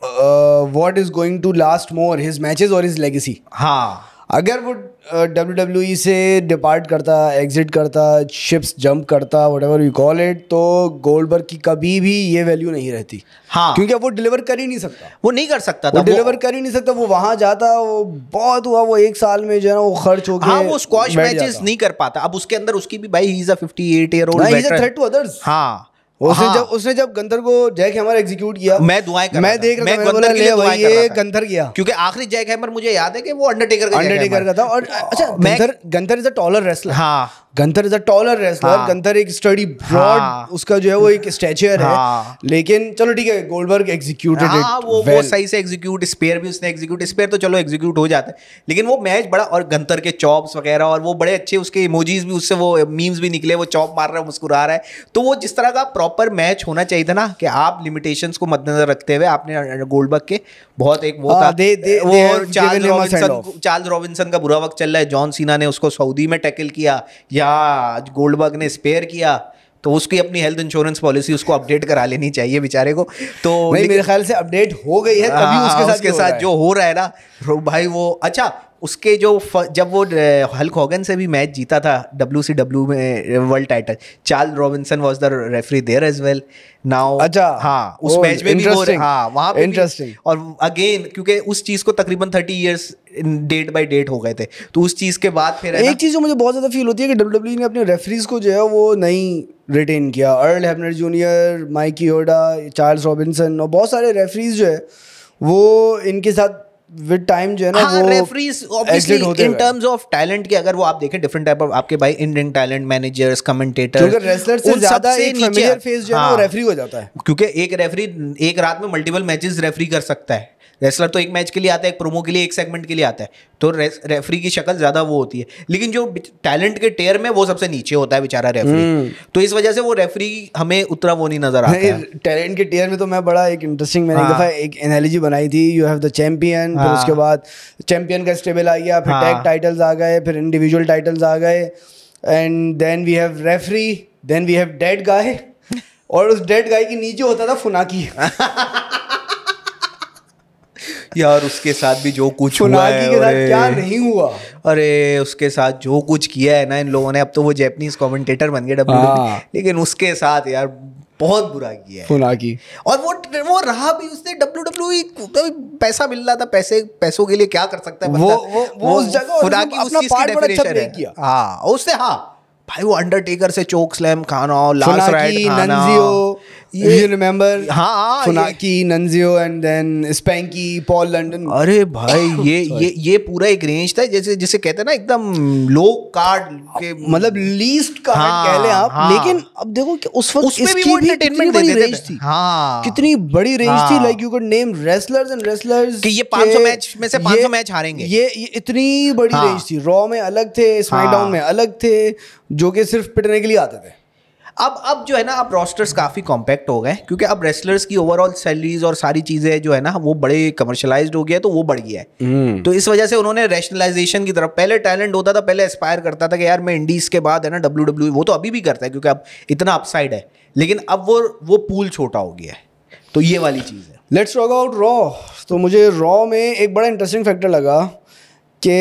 what is going to last more, his matches और हिज लेगेसी। हाँ, अगर वो WWE से डिपार्ट करता, एग्जिट करता, शिप्स जंप करता, व्हाटएवर यू कॉल इट, तो गोल्डबर्ग की कभी भी ये वैल्यू नहीं रहती। हाँ, क्योंकि अब वो डिलीवर कर ही नहीं सकता, वो नहीं कर सकता था, वो डिलीवर कर ही नहीं सकता। वो वहां जाता, वो बहुत हुआ, वो एक साल में जो है ना वो खर्च हो गया। हाँ, वो स्क्वॉश मैचेस नहीं कर पाता। अब उसके अंदर उसकी भी भाई, he is a 58 year old veteran, threat to others. हाँ, उसने जब गंथर को जैक हैमर एग्जीक्यूट किया, मैं दुआएं कर रहा था, मैं देख रहा था, मैंने बोला गंथर के लिए ले दुआएं भाई कर रहा ये था। गंथर किया, क्योंकि आखिरी जैक हैमर मुझे याद है कि वो अंडरटेकर का था। और अच्छा, Gunther is a taller wrestler. हाँ, Gunther is a taller wrestler. हाँ, गंथर एक स्टडी ब्रॉड, उसका जो है वो एक स्टैचर है। लेकिन चलो ठीक है, गोल्डबर्ग एग्जीक्यूटेड इट, वो सही से एग्जीक्यूट, स्पेयर भी उसने एग्जीक्यूट, स्पेयर तो चलो एग्जीक्यूट हो जाता है, लेकिन वो मैच बड़ा, और गंथर के चॉप्स वगैरह, और वो बड़े अच्छे उसके इमोजीज भी, उससे वो मीम्स भी निकले, वो चॉप मार रहा है, मुस्कुरा रहा है। तो वो जिस तरह का प्रॉपर मैच होना चाहिए था ना, कि आप लिमिटेशंस को मद्देनजर रखते हुए आपने गोल्डबर्ग के बहुत एक वो था, वो चार्ल्स रॉबिन्सन का बुरा वक्त चल रहा है, जॉन सीना ने उसको सऊदी में टैकल किया, या गोल्डबर्ग ने स्पेयर किया, तो उसकी अपनी हेल्थ इंश्योरेंस पॉलिसी उसको अपडेट करा लेनी चाहिए बेचारे को। तो नहीं, मेरे ख्याल से अपडेट हो गई है, तभी उसके साथ जो हो रहा है ना भाई, वो अच्छा, उसके जो जब वो हल्क हॉगन से भी मैच जीता था WCW में world title, Charles Robinson was the referee there as well now. अच्छा, हाँ, उस मैच में भी वो, हाँ, वहाँ पे इंटरेस्टिंग। और अगेन क्योंकि उस चीज़ को तकरीबन 30 इयर्स डेट बाय डेट हो गए थे, तो उस चीज़ के बाद फिर एक चीज़ जो मुझे बहुत ज़्यादा फील होती है कि WWE ने अपने रेफरीज को जो है वो नहीं रिटेन किया। Earl Hebner Junior, Mike Chioda, Charles Robinson और बहुत सारे रेफरीज जो है वो इनके साथ विद टाइम जो है ना, वो referees obviously in terms of talent के अगर वो आप देखें डिफरेंट टाइप ऑफ आपके भाई इंडियन टैलेंट, मैनेजर्स, कमेंटेटर्स, क्योंकि रेसलर से ज्यादा एक फेमिलियर फेस जो है ना वो रेफरी हो जाता है। क्योंकि एक रेफरी एक रात में मल्टीपल मैचेस रेफरी कर सकता है। रेसलर तो एक मैच के लिए आता है, एक प्रोमो के लिए, एक सेगमेंट के लिए आता है, तो रेफरी की शक्ल ज्यादा वो होती है। लेकिन जो टैलेंट के टेयर में वो सबसे नीचे होता है बेचारा रेफरी, तो इस वजह से वो रेफरी हमें उतना वो नहीं नजर आता है। टैलेंट के टेयर में तो मैं बड़ा एक इंटरेस्टिंग, मैंने एक दफा एक एनालॉजी बनाई थी, यू हैव द चैंपियन, फिर उसके बाद चैंपियन का स्टेबल आ गया, फिर टैग टाइटल्स आ गए, फिर इंडिविजुअल टाइटल्स आ गए, and then we have referee, then we have dead guy, और उस डेड गाय के नीचे होता था फुनाकी। यार उसके साथ भी जो कुछ हुआ है, के साथ क्या नहीं हुआ, अरे उसके साथ जो कुछ किया है ना इन लोगों ने, अब तो वो जैपनीज कमेंटेटर बन गए WWE, लेकिन उसके साथ यार बहुत बुरा किया है फुनाकी। और वो रहा भी, उसने WWE को पैसा मिल रहा था, पैसों के लिए क्या कर सकता है बंदा, वो उस जगह फुनाकी उस चीज की डेफिनेशन है। हाँ, उससे हाँ भाई, वो अंडरटेकर से चोक स्लैम खाना, लास्ट राइड खाना, you remember? हाँ, फुनाकी, नंजियो एंड देन स्पैंकी, पॉल लंडन। अरे भाई ये पूरा एक रेंज था, जैसे जिसे कहते हैं ना एकदम लो कार्ड के, मतलब लीस्ट कार्ड कह लें आप। लेकिन अब देखो कि उस वक्त इसकी भी कितनी बड़ी रेंज थी, कितनी बड़ी रेंज थी, like you could name wrestlers and wrestlers कि ये 500 मैच में से 500 मैच हारेंगे, ये इतनी बड़ी रेंज थी। रॉ में अलग थे, स्मैकडाउन में अलग थे, जो कि सिर्फ पिटने के लिए आते थे। अब जो है ना, अब रोस्टर्स काफ़ी कॉम्पैक्ट हो गए, क्योंकि अब रेसलर्स की ओवरऑल सैलरीज और सारी चीज़ें जो है ना वो बड़े कमर्शलाइज्ड हो गया, तो वो बढ़ गया है। तो इस वजह से उन्होंने रैशनलाइजेशन की तरफ, पहले टैलेंट होता था, पहले एस्पायर करता था कि यार मैं इंडीज़ के बाद है ना WWE, वो तो अभी भी करता है क्योंकि अब इतना अपसाइड है, लेकिन अब वो पूल छोटा हो गया है, तो ये वाली चीज़ है। Let's talk about raw. तो मुझे रॉ में एक बड़ा इंटरेस्टिंग फैक्टर लगा कि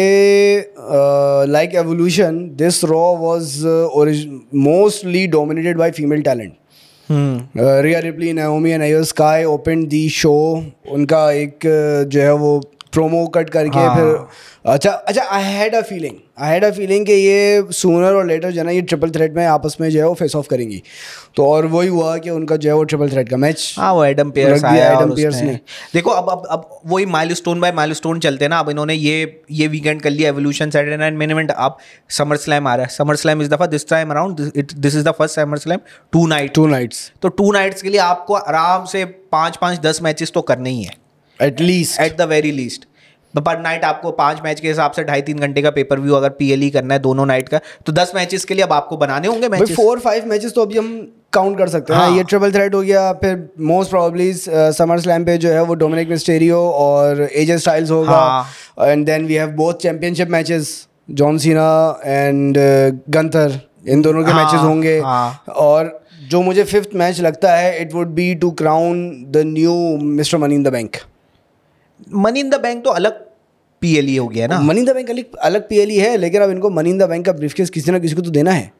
like evolution, this Raw was mostly dominated by female talent. Rhea Ripley, Naomi and Io Sky opened the show. उनका एक जो है वो प्रोमो कट करके फिर अच्छा आई हैड अ फीलिंग कि ये सूनर और लेटर जो है ना ये ट्रिपल थ्रेट में आपस में जो है वो फेस ऑफ करेंगी। तो और वही हुआ कि उनका जो है वो ट्रिपल थ्रेट का मैच, वो एडम पियर्स आया, एडम पियर्स ने देखो अब वही माइलस्टोन बाय माइलस्टोन चलते हैं ना। अब इन्होंने ये वीकेंड कर लिया Evolution Saturday Night Main Event, अब समर स्लैम आ रहा है। समर स्लैम इस दफा this time around this is the first SummerSlam 2 nights. तो 2 नाइट्स के लिए आपको आराम से 5-10 मैचेस तो करने ही है at least, at the very least. पर नाइट आपको 5 मैच के हिसाब से 2.5-3 घंटे का पेपर व्यू अगर PLE करना है दोनों नाइट का, तो 10 मैचेस के लिए अब आपको बनाने होंगे मैचेस। 4-5 मैचेस तो अभी हम काउंट कर सकते हैं। ये ट्रिपल थ्रेट हो गया, फिर मोस्ट प्रोबेबली समर स्लैम पे जो है वो डोमिनिक मिस्टेरियो और AJ स्टाइल्स होगा, and then we have both championship matches, John Cena and Gunther, इन दोनों के मैचेस होंगे। और जो मुझे फिफ्थ मैच लगता है, it would be to crown the new mister money in the Bank. Money in the Bank तो अलग पीएलई हो गया ना। मनी इन द बैंक अलग पीएलई है, लेकिन अब इनको मनी इन द बैंक का ब्रीफकेस किसी ना किसी को तो देना है।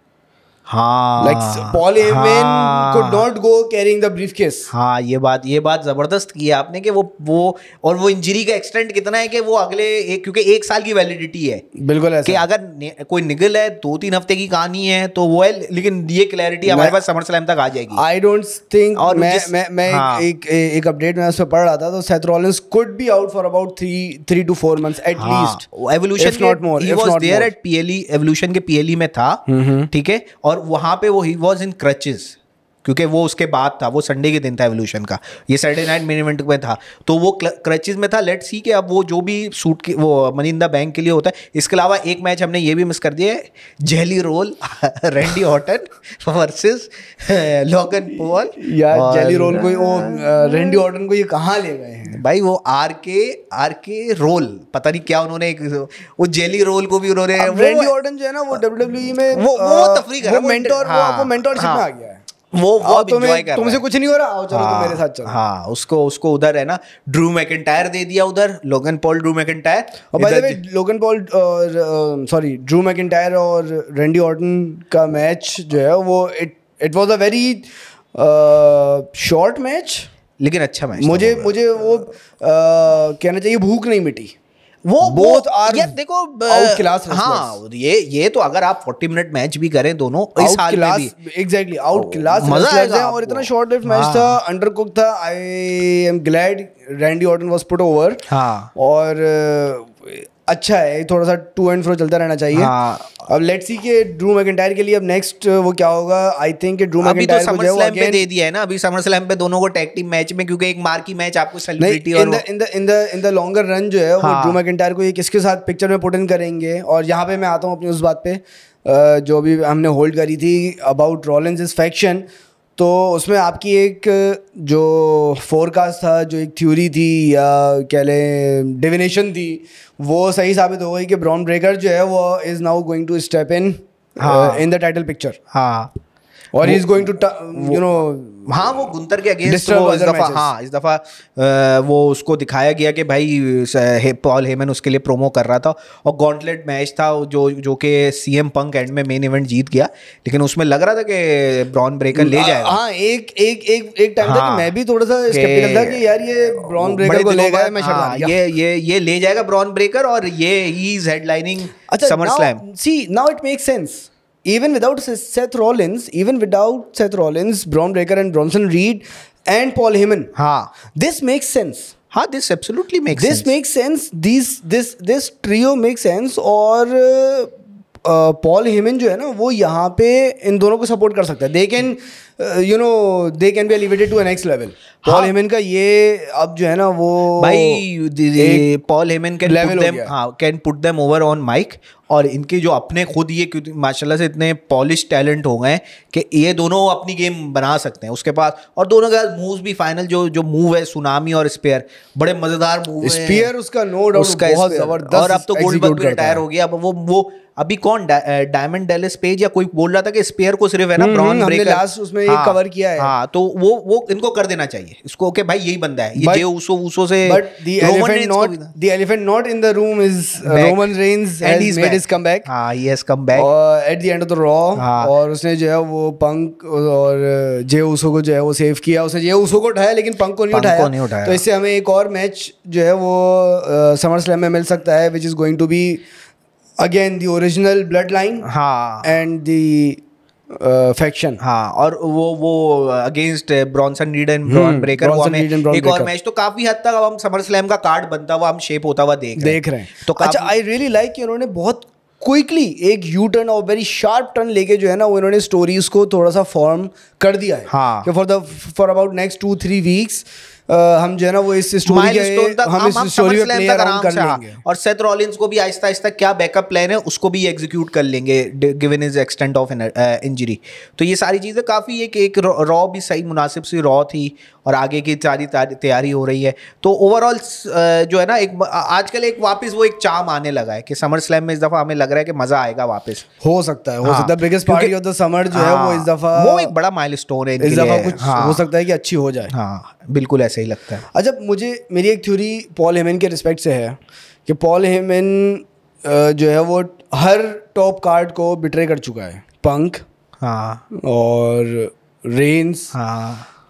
हाँ, like Paul Heyman could not go carrying the briefcase। हाँ, ये बात जबरदस्त की है आपने कि वो और वो इंजरी का एक्सटेंट कितना है कि वो अगले क्योंकि 1 साल की वैलिडिटी है। बिल्कुल ऐसा कि अगर कोई निगल है 2-3 हफ्ते की कहानी है तो वो है, लेकिन ये क्लैरिटी हमारे पास समर स्लैम तक आ जाएगी। आई डोंट थिंक, और मैं हाँ, एक अपडेट में उस पर पढ़ रहा था, तो Seth Rollins could be out for about 3 to 4 months at least. Evolution if not more, he was there at PLE, evolution के PLE में था, ठीक है, और वहां पे वो वॉज इन क्रचेस, क्योंकि वो उसके बाद था, वो संडे के दिन था एवोल्यूशन का, ये सैटरडे नाइट मेन इवेंट में था, तो वो क्रचेस में था। लेट्स सी कि अब वो जो भी सूट की वो मनी इन द बैंक के लिए होता है। इसके अलावा एक मैच हमने ये भी मिस कर दिया है, Jelly Roll Randy Orton versus Logan Paul. यार जेली रोल को वो रैंडी ऑर्टन को ये कहाँ ले गए हैं भाई? वो आर के रोल, पता नहीं क्या उन्होंने वो जेली रोल को भी उन्होंने, रैंडी ऑर्टन जो है ना वो WWE में वो तफरीक है, वो मेंटोरशिप में आ गया है। वो एंजॉय कर तुमसे कुछ नहीं हो रहा, आओ चलो तुम मेरे साथ चलो। हाँ, उसको उधर है ना ड्रू मैकिंटायर दे दिया उधर, लोगन पॉल ड्रू मैकिंटायर। और by the way Logan Paul sorry Drew McIntyre और रैंडी ऑर्टन का मैच जो है वो it was a very short match, लेकिन अच्छा मैच। मुझे वो कहना चाहिए भूख नहीं मिटी। वो बोथ आर यार देखो आउट क्लास। हाँ, ये तो अगर आप 40 मिनट मैच भी करें दोनों इस हाल में भी, एग्जैक्टली आउट क्लास मजा आएगा। और इतना शॉर्ट लिव्ड मैच था, अंडरकुक था। I am glad Randy Orton was put over. हाँ, और अच्छा है, थोड़ा सा टू एंड फ्रो चलता रहना चाहिए। हाँ। अब लेट्स सी कि ड्रू मैकिंटायर के लिए अब नेक्स्ट वो क्या होगा। आई थिंक कि ड्रू मैकिंटायर को जो है पे दे दिया है ना, अभी समर स्लैम पे दोनों को टैग टीम मैच में, क्योंकि एक मार्की मैच आपको सेलिब्रिटी और इन द लॉन्गर रन जो है वो ड्रू मैकिंटायर को ये किसके साथ पिक्चर में पुट इन करेंगे। और यहाँ पे मैं आता हूँ अपनी उस बात पे जो भी हमने होल्ड करी थी अबाउट रॉलिंस इज फैक्शन। तो उसमें आपकी एक जो फोरकास्ट था, जो एक थ्योरी थी या कह लें डिविनेशन थी, वो सही साबित हो गई कि ब्रॉन ब्रेकर जो है वो is now going to step in in the title picture. हाँ, और he is going to you know, हाँ, वो गुंतर के अगेंस्ट इस दफा वो उसको दिखाया गया कि भाई पॉल हेमन उसके लिए प्रोमो कर रहा था, और गॉन्टलेट मैच था जो कि सीएम पंक एंड में मेन इवेंट जीत गया, लेकिन उसमें लग रहा था कि ब्रॉन ब्रेकर ले जाएगा। हाँ, एक टाइम था कि मैं भी थोड़ा सा स्केप्टिकल था कि यार ये ब्रॉन ब्रेकर को ले गया, मैं ये ले जाएगा ब्रॉन ब्रेकर, और ये he is headlining SummerSlam. See now it makes sense. Even without Seth Rollins, Braun Breaker and Bronson Reed and Paul Heyman. हाँ, this makes sense. हाँ, this absolutely makes sense. This makes sense. This trio makes sense. और Paul Heyman जो है ना वो यहाँ पे इन दोनों को सपोर्ट कर सकता है। They can they can be elevated to a next level. Paul Heyman का ये अब जो है ना वो भाई Paul Heyman can put them over on mic, और इनके जो अपने खुद ये माशाल्लाह से इतने पॉलिश टैलेंट हो गए कि ये दोनों अपनी गेम बना सकते हैं उसके पास। और दोनों के मूव्स भी फाइनल जो मूव है सुनामी और स्पेयर, बड़े मजेदार मूव है। स्पेयर उसका नो डाउट बहुत जबरदस्त, और अब तो गोल्डबर्ग भी रिटायर हो गया। अब वो अभी कौन डायमंड डेलिस पेज या कोई बोल रहा था कि स्पेयर को सिर्फ है ना ब्रॉन ब्रेकर लास्ट उसमें एक कवर किया है। हाँ, तो वो इनको कर देना चाहिए इसको कि भाई यही बंदा है, ये जे उसो से। But the elephant not in the room is Roman Reigns has made his comeback. हां, he has come back at the end of the Raw, और उसने जो है वो पंक और जे उसो को जो है वो सेव किया। उसने जे उसो को उठाया लेकिन पंक को नहीं उठाया। तो इससे हमें एक और मैच जो है वो समर स्लैम में मिल सकता है, which is going to be again the original blood line and the faction. हाँ, और वो against Bronson Reed and Bron Breakker, वो हमें एक और मैच तो काफी हद तक अब हम समर स्लैम का कार्ड बनता हुआ हम शेप होता हुआ देख रहे हैं। तो अच्छा, आई रियली लाइक कि उन्होंने बहुत क्विकली एक यू टर्न और वेरी शार्प टर्न लेके जो है ना वो इन्होंने स्टोरीज को थोड़ा सा फॉर्म कर दिया है। हाँ, कि फॉर अबाउट नेक्स्ट 2-3 वीक्स हम जो है ना वो इस स्टोरी के हम इस स्टोरी पे प्ले अराउंड कर लेंगे और सेथ रॉलिंस को भी आहिस्ता आहिस्ता क्या बैकअप प्लान है उसको भी एग्जीक्यूट कर लेंगे given his extent of injury. तो ये सारी चीज़ें काफ़ी एक रॉ भी सही मुनासिब सी रॉ थी और आगे की सारी तैयारी हो रही है। तो ओवरऑल जो है ना एक आजकल एक वापस वो एक चाम आने लगा है कि समर स्लैम में इस दफ़ा हमें लग रहा है कि मज़ा आएगा वापस। हो सकता है biggest party of the summer जो है वो इस दफ़ा वो एक बड़ा माइलस्टोन है इस दफ़ा कुछ हो सकता है कि अच्छी हो जाए। हाँ बिल्कुल ऐसे ही लगता है। अच्छा मेरी एक थ्योरी पॉल हेमन के रिस्पेक्ट से है कि पॉल हेमन जो है वो हर टॉप कार्ड को बिट्रे कर चुका है, पंक और रेंस।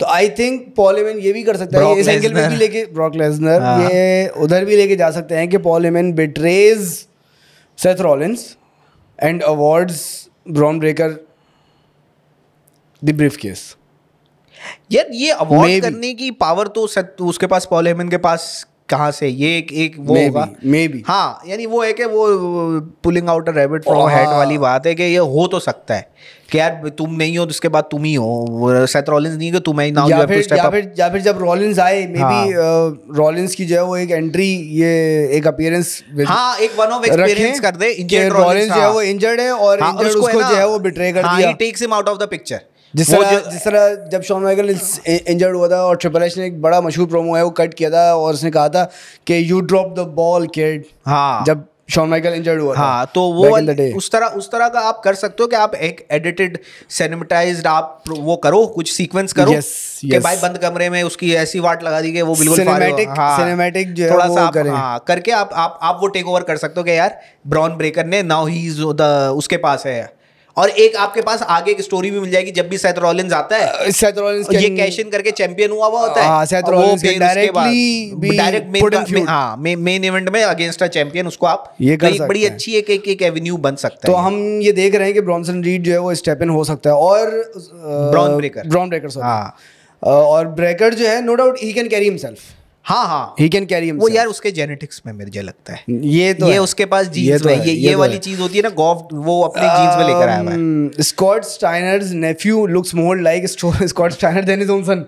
तो आई थिंक पॉल हेमन ये भी कर सकता है, इस एंगल में भी लेके ब्रॉक लेसनर ये उधर भी लेके जा सकते हैं कि Paul Heyman betrays Seth Rollins and awards Bron Breakker the briefcase. यार ये अवॉर्ड करने की पावर तो उसके पास पॉल हेमन के पास कहाँ से, ये एक वो होगा मे बी। हाँ यानी वो है कि वो pulling out a rabbit from head वाली बात है कि ये हो तो सकता है कि यार तुम नहीं हो तो उसके बाद तुम ही हो, सेथ रॉलिंस नहीं कि तुम ही now you have to step up. या फिर जब रॉलिंस आए मे बी रॉलिंस की जो है वो एक एंट्री ये एक अपीयरेंस एक वन ऑफ एक्सपीरियंस कर दे। इंजर्ड रॉलिंस जो है वो इंजर्ड है और इंजर्ड उसको जो है वो बिट्रे कर दिया, he takes him out of the picture. जिस तरह जब शॉन माइकल्स इंजर्ड हुआ था और ट्रिपल एच ने एक बड़ा मशहूर प्रोमो है वो कट किया था और उसने कहा था कि you drop the ball kid, जब शॉन माइकल इंजर्ड हुआ था। तो वो उस तरह का आप कर सकते हो कि आप एक एडिटेड सिनेमेटाइज्ड आप वो करो, कुछ सीक्वेंस करो कि भाई बंद कमरे में उसकी ऐसी वाट लगा दी कि वो बिल्कुल सिनेमैटिक जो है थोड़ा सा करें। करके आप वो टेक ओवर कर सकते हो कि यार ब्रॉन ब्रेकर ने नाउ ही इज उसके पास है। और एक आपके पास आगे एक स्टोरी भी मिल जाएगी जब भी सेथ रॉलिंस आता है, सेथ रॉलिंस ये कैश इन करके चैंपियन हुआ होता है, सेथ रॉलिंस मेन इवेंट में अगेंस्ट अ चैंपियन उसको आप ये कर एक बड़ी अच्छी एक एवेन्यू बन सकता है। तो हम ये देख रहे हैं कि ब्रॉन्सन रीड जो है वो स्टेप इन हो सकता है और ब्रॉन ब्रेकर और ब्रेकर जो है no doubt he can carry himself. He can carry himself. वो यार उसके जेनेटिक्स में मुझे लगता है ये उसके पास जीन्स में ये वाली चीज होती है ना, गॉफ वो अपने जीन्स में लेकर आया है। Scott Steiner's nephew looks more like Scott Steiner than his own son.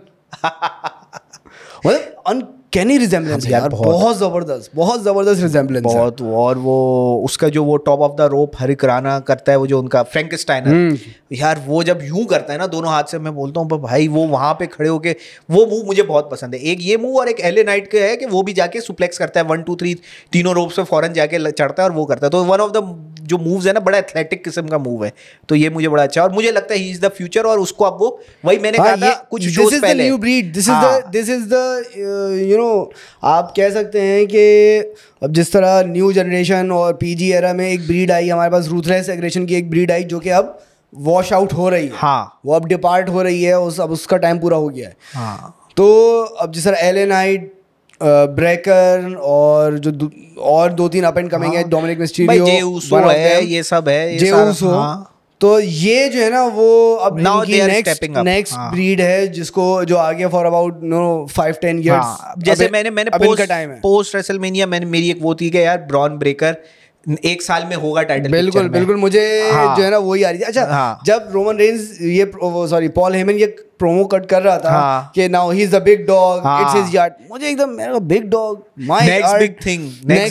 मतलब अनकैनी रिजेम्बलेंस यार, बहुत जबरदस्त रिजेम्बलेंस बहुत। और वो उसका जो वो top of the rope hurricanrana करता है, वो जो उनका फ्रैंक स्टाइनर यार, वो जब यूं करता है ना दोनों हाथ से, मैं बोलता हूँ भाई वो वहां पे खड़े होके वो मूव मुझे बहुत पसंद है। एक ये मूव और एक एले नाइट का है कि वो भी जाके सुप्लेक्स करता है 1 2 3 तीनों रोप्स पे फौरन जाके चढ़ता है और वो करता है। तो वन ऑफ द जो मूव्स है ना बड़ा एथलेटिक किस्म का मूव है, तो ये मुझे बड़ा अच्छा और मुझे लगता है ही इज द फ्यूचर। और उसको अब वो वही मैंने कहा था कुछ शोज पहले, this is the you know आप कह सकते हैं कि अब जिस तरह न्यू जनरेशन और पीजी एरा में एक ब्रीड आई हमारे पास, रूथलेस एग्रेशन की एक ब्रीड आई जो कि अब वॉश आउट हो रही है। वो अब डिपार्ट हो रही है, अब उसका टाइम पूरा हो गया है। तो अब जिस तरह एले नाइट, ब्रेकर और जो और 2-3 अप एंड कमिंग है, डोमिनिक मिस्टीरियो, जे ऊसो है, ये सब है, जे ऊसो। तो ये जो है ना वो अब नेक्स्ट ब्रीड है जिसको जो आगे फॉर अबाउट 5-10 इयर्स जैसे मैंने पोस्ट रेसलमेनिया मेरी एक वो थी कि यार ब्रॉन ब्रेकर एक साल में होगा टाइटल। बिल्कुल मुझे जो है ना वही आ रही थी। अच्छा जब रोमन रेंस ये पॉल हेमन ये प्रोमो कट कर रहा था कि now he is the big dog, it's his yard, मुझे एकदम मेरा big dog my next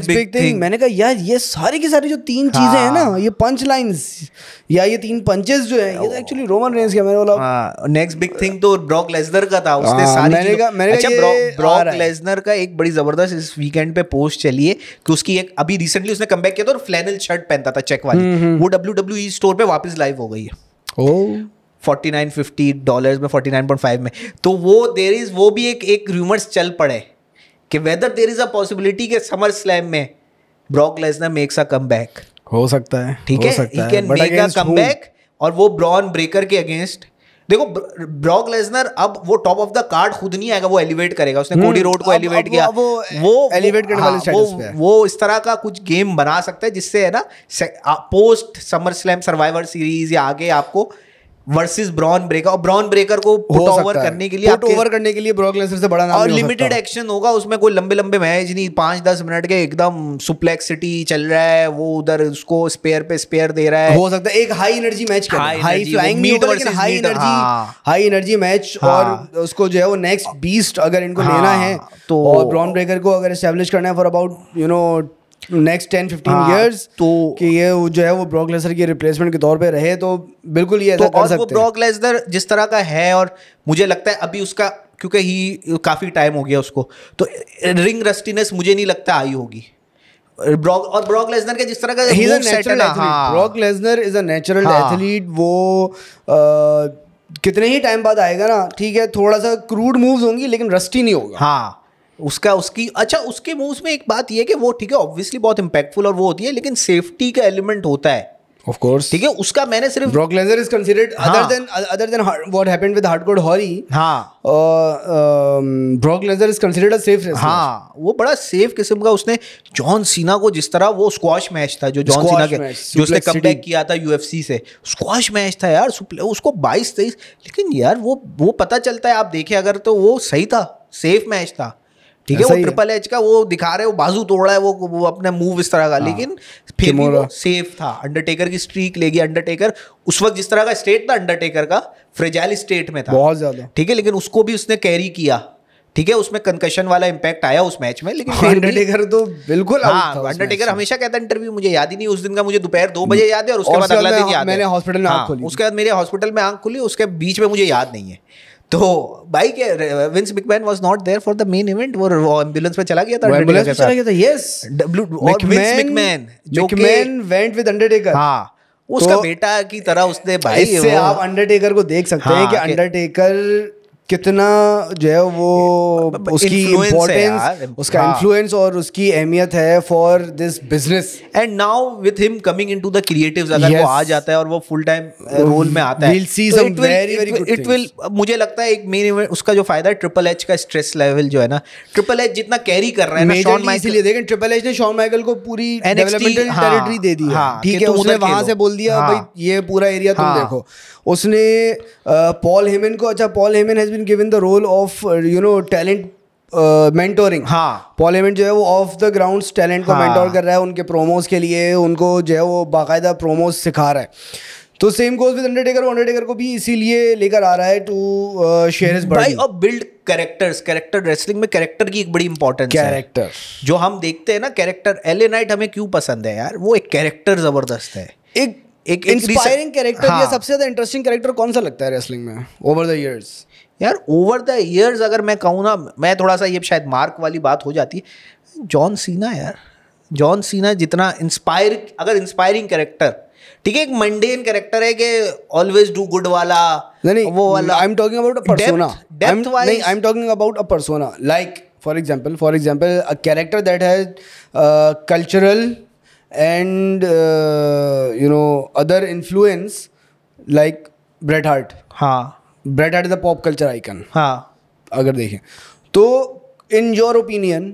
big thing. मैंने कहा यार ये सारी की सारी जो 3 चीजें हैं ना, ये पंच लाइंस या ये 3 पंचेस जो है, ये तो एक्चुअली रोमन रेंस के, मैंने बोला नेक्स्ट बिग थिंग तो ब्रॉक लेसनर का था। उसने सारी अच्छा ब्रॉक लेसनर का एक बड़ी जबरदस्त इस वीकेंड पे पोस्ट चली है कि उसकी एक अभी रिसेंटली उसने कमबैक किया था और फ्लैनल शर्ट पहनता था चेक वाली, वो WWE स्टोर पे वापस लाइव हो गई है $49.50 में, 49.5 में। तो वो वो भी एक रूमर्स चल पड़े कि whether there is a possibility कि समर स्लैम में Brock Lesnar makes a comeback. हो सकता है, ठीक है, he can make a comeback और वो ब्रॉन ब्रेकर के अगेंस्ट। देखो ब्रॉक लेसनर अब वो टॉप ऑफ द कार्ड खुद नहीं आएगा, वो एलिवेट करेगा। उसने कोडी रोड को एलिवेट किया, वो एलिवेट करने वाले स्टेटस पे है। वो इस तरह का कुछ गेम बना सकता है जिससे है ना post summer slam survivor series या आगे आपको वर्सेस ब्रॉन ब्रेकर, और ब्रॉन ब्रेकर को पुट ओवर करने के लिए, पुट ओवर करने के लिए ब्रॉक लेसनर से बड़ा नाम और नहीं हो लिमिटेड सकता। एक्शन होगा उसमें, कोई लंबे लंबे मैच नहीं, 5-10 मिनट के एकदम सुप्लेक्सिटी चल रहा है, वो उधर उसको स्पेयर पे स्पेयर दे रहा है, हो सकता है एक high energy match, high flying नहीं होगा लेकिन हाई एनर्जी मैच, और उसको जो है वो नेक्स्ट बीस्ट अगर इनको लेना है तो, और ब्रॉन ब्रेकर को अगर एस्टैब्लिश करना है for about you know next 10-15 years, तो कि ये जो है वो ब्रॉक लेसनर की रिप्लेसमेंट के तौर पे रहे, तो बिल्कुल ये ऐसा कर सकते हैं। वो ब्रॉक लेसनर जिस तरह का है, और मुझे लगता है अभी उसका, क्योंकि ही काफी टाइम हो गया उसको, तो रिंग रस्टीनेस मुझे नहीं लगता आई होगी। ब्रॉक लेसनर के जिस तरह का Brock Lesnar is a natural athlete, वो कितने ही टाइम बाद आएगा ना, ठीक है, थोड़ा सा क्रूड मूव्स होंगी लेकिन रस्टी नहीं होगा। हाँ, उसके मूव्स में एक बात ये है कि वो ठीक है ऑब्वियसली बहुत इंपैक्टफुल और वो होती है, लेकिन सेफ्टी का एलिमेंट होता है, ऑफ कोर्स, ठीक है, उसका मैंने सिर्फ Brock Lesnar is considered other than what happened with Hardcore Holly, Brock Lesnar is considered a safe wrestler. हाँ, वो बड़ा सेफ किस्म का, उसने जॉन सीना को जिस तरह, वो स्क्वाश मैच था जो जॉन सीना के जो उसने कमबैक किया था यूएफसी से, स्क्वाश मैच था यार, उसको 22-23, लेकिन यार वो पता चलता है, आप देखें अगर तो वो सही था, सेफ मैच था, ठीक है, वो ट्रिपल एच का वो दिखा रहे, वो बाजू तोड़ रहा है, वो अपना मूव इस तरह का, लेकिन फिर भी वो सेफ था। अंडरटेकर की स्ट्रीक लेगी, अंडरटेकर उस वक्त जिस तरह का स्टेट था अंडरटेकर का, फ्रेजाइल स्टेट में था बहुत ज्यादा, ठीक है, लेकिन उसको भी उसने कैरी किया, ठीक है, उसमें कंकशन वाला इंपैक्ट आया उस मैच में, लेकिन अंडरटेकर तो बिल्कुल अंडरटेकर हमेशा कहता है इंटरव्यू, मुझे याद ही नहीं उस दिन का, मुझे दोपहर 2 बजे याद है, और उसके बाद अगला दिन याद है, मैंने हॉस्पिटल में आंख खोली, उसके बाद मेरे हॉस्पिटल में आंख खुली, उसके बीच में मुझे याद नहीं है। तो भाई के Vince McMahon was not there for the main event, वो एम्बुलेंस पे चला गया था, एम्बुलेंस पे चला गया था, यस, और Vince McMahon went with Undertaker, हाँ, उसका बेटा की तरह उसने, भाई इससे आप अंडरटेकर को देख सकते हैं कि अंडरटेकर कितना जो है वो उसकी इम्पोर्टेंस, उसका इन्फ्लुएंस और उसकी अहमियत है for this business. And now with him coming into the creatives, अगर वो आ जाता है और वो फुल टाइम रोल में आता है, इट विल, मुझे लगता है एक मेन इवेंट उसका जो फायदा है, ट्रिपल एच का स्ट्रेस लेवल जो है ना, ट्रिपल एच जितना कैरी कर रहा है ना शॉन माइकल, इसलिए देखें ट्रिपल एच ने शॉन माइकल को पूरी डेवलपमेंटल टेरिटरी दे दी, ठीक है, उसने वहां से बोल दिया भाई ये पूरा एरिया तुम देखो। उसने पॉल हेमन को, अच्छा, Paul Heyman has been given the role of you know talent mentoring. हाँ, पॉल हेमन जो है वो ऑफ द ग्राउंड टैलेंट को मेंटोर कर रहा है, उनके प्रोमोस के लिए उनको जो है वो बाकायदा प्रोमोस सिखा रहा है। तो same goes with Undertaker, Undertaker को भी इसीलिए लेकर आ रहा है टू शेयर हिज बॉडी और बिल्ड कैरेक्टर्स। कैरेक्टर रेसलिंग में कैरेक्टर की एक बड़ी इंपॉर्टेंस है, कैरेक्टर जो हम देखते हैं ना, कैरेक्टर। एलए नाइट हमें क्यों पसंद है यार, वो एक कैरेक्टर जबरदस्त है, एक इंस्पायरिंग कैरेक्टर। ये सबसे ज्यादा इंटरेस्टिंग कैरेक्टर कौन सा लगता है रेसलिंग में ओवर द इयर्स? यार ओवर द इयर्स अगर मैं कहूँ ना, मैं थोड़ा सा, ये शायद मार्क वाली बात हो जाती है, जॉन सीना यार, जॉन सीना जितना इंस्पायरिंग कैरेक्टर, ठीक है, एक मंडेन कैरेक्टर है कि ऑलवेज डू गुड वाला, नहीं वो वाला, I am talking about a persona, नहीं, I am talking about a persona, like for example a character that has cultural and you know other influence like Bret Hart. हाँ, Bret Hart is a pop culture icon. हाँ, अगर देखें तो in your opinion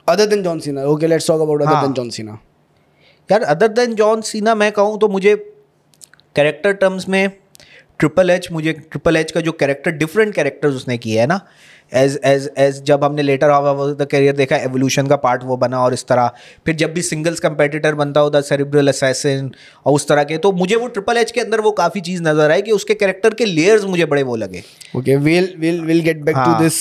other than John Cena, okay, let's talk about other than John Cena. यार other than John Cena मैं कहूँ तो मुझे कैरेक्टर टर्म्स में ट्रिपल एच का जो कैरेक्टर, डिफरेंट कैरेक्टर्स उसने किए है ना, एज जब हमने लेटर ऑफ द करियर देखा, एवोल्यूशन का पार्ट वो बना, और इस तरह फिर जब भी सिंगल्स कंपेटिटर बनता हो, द सेरेब्रल असैसिन और उस तरह के, तो मुझे वो ट्रिपल एच के अंदर वो काफ़ी चीज़ नजर आई कि उसके कैरेक्टर के लेयर्स मुझे बड़े वो लगे। Okay, will get back to this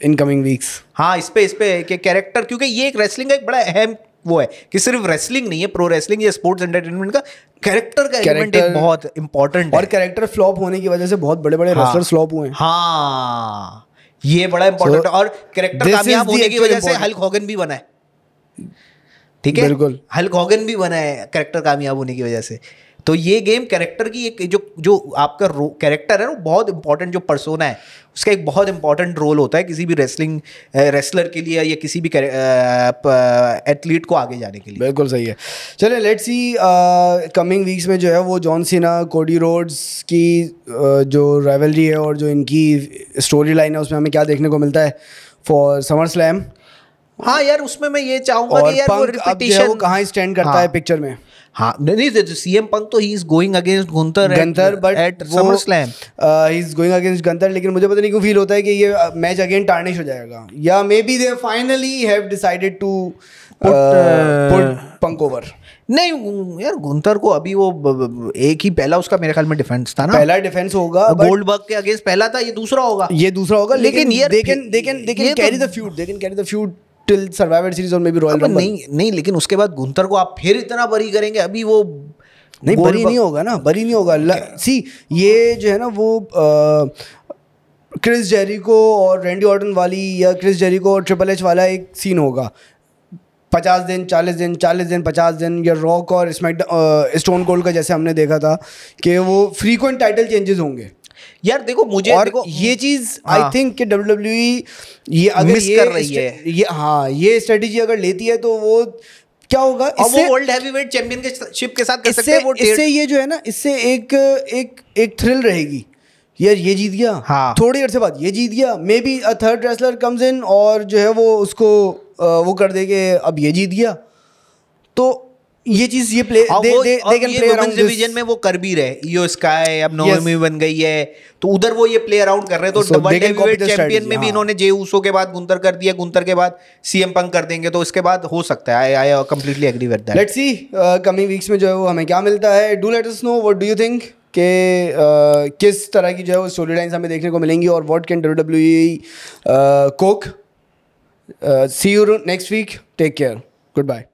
in coming weeks. हाँ, इस पे कि कैरेक्टर, क्योंकि ये एक रेसलिंग का एक बड़ा अहम वो है कि सिर्फ रेसलिंग नहीं है, प्रो रेसलिंग या स्पोर्ट्स एंटरटेनमेंट का कैरेक्टर का एलिमेंट एक बहुत इंपॉर्टेंट है, और कैरेक्टर फ्लॉप होने की वजह से बहुत बड़े बड़े रेसलर्स फ्लॉप हुए हैं। हाँ, ये बड़ा इंपॉर्टेंट है, और कैरेक्टर कामयाब होने की वजह से हल्क हॉगन भी बना है, ठीक है, बिल्कुल, हल्क हॉगन भी बना है कैरेक्टर कामयाब होने की वजह से। तो ये गेम कैरेक्टर की एक जो आपका कैरेक्टर है ना, बहुत इंपॉर्टेंट, जो पर्सोना है उसका एक बहुत इंपॉर्टेंट रोल होता है किसी भी रेसलर के लिए या किसी भी एथलीट को आगे जाने के लिए। बिल्कुल सही है। चलिए, लेट्स सी कमिंग वीक्स में जो है वो जॉन सीना कोडी रोड्स की जो राइवलरी है और जो इनकी स्टोरी लाइन है, उसमें हमें क्या देखने को मिलता है फॉर समर स्लैम। हाँ यार, उसमें मैं ये चाहूँगा कि यार वो रिपीटिशन कहाँ स्टैंड करता है पिक्चर में। हाँ नहीं, सीएम पंक तो he is going against Gunther but at SummerSlam, he is going against Gunther, लेकिन मुझे पता नहीं क्यों फील होता है कि ये मैच अगेन टार्निश हो जाएगा, या maybe they finally have decided to put Punk over. नहीं यार, गुंतर को अभी वो एक ही पहला उसका मेरे ख्याल में डिफेंस था ना, पहला डिफेंस होगा, गोल्डबर्ग के अगेंस्ट पहला था, ये दूसरा होगा, ये दूसरा होगा, लेकिन यार they can carry the feud till Survivor Series और maybe Royal Rumble। नहीं, लेकिन उसके बाद गुंतर को आप फिर इतना बरी करेंगे, अभी वो नहीं बरी नहीं होगा ना, बरी नहीं होगा। सी ये जो है ना वो क्रिस जेरिको और रैंडी ऑर्टन वाली, या क्रिस जेरिको और ट्रिपल एच वाला एक सीन होगा, 50 दिन 40 दिन 40 दिन 50 दिन, या रॉक और स्टोन कोल्ड का जैसे हमने देखा था कि वो फ्रीक्वेंट टाइटल चेंजेस होंगे। यार देखो मुझे और ये चीज आई थिंक कि WWE ये अगर मिस कर रही है, ये स्ट्रेटेजी अगर लेती है तो वो क्या होगा, इससे वो वर्ल्ड हैवीवेट चैंपियन के शिप के साथ कर सकते हैं वो, इससे ये जो है ना, इससे एक थ्रिल रहेगी, यार ये जीत गया, हाँ, थोड़ी देर से बाद ये जीत गया, may be a third wrestler comes in और जो है वो उसको वो कर देंगे, अब ये जीत गया, तो ये चीज ये play they can play around division में वो कर भी रहे, ईओ स्काई अब नोमी बन गई है, तो उधर वो ये प्ले अराउंड कर रहे हैं, तो वर्ल्ड हेवीवेट चैंपियन में भी इन्होंने जे ऊसो के बाद गुंतर कर दिया, गुंतर के बाद सीएम पंक कर देंगे, तो इसके बाद हो सकता है, I completely agree with that. Let's see coming weeks में जो है वो हमें क्या मिलता है। Do let us know what do you think कि किस तरह की जो है वो स्टोरी लाइन्स हमें देखने को मिलेंगी, और what can WWE cook। See you next week, take care, good bye.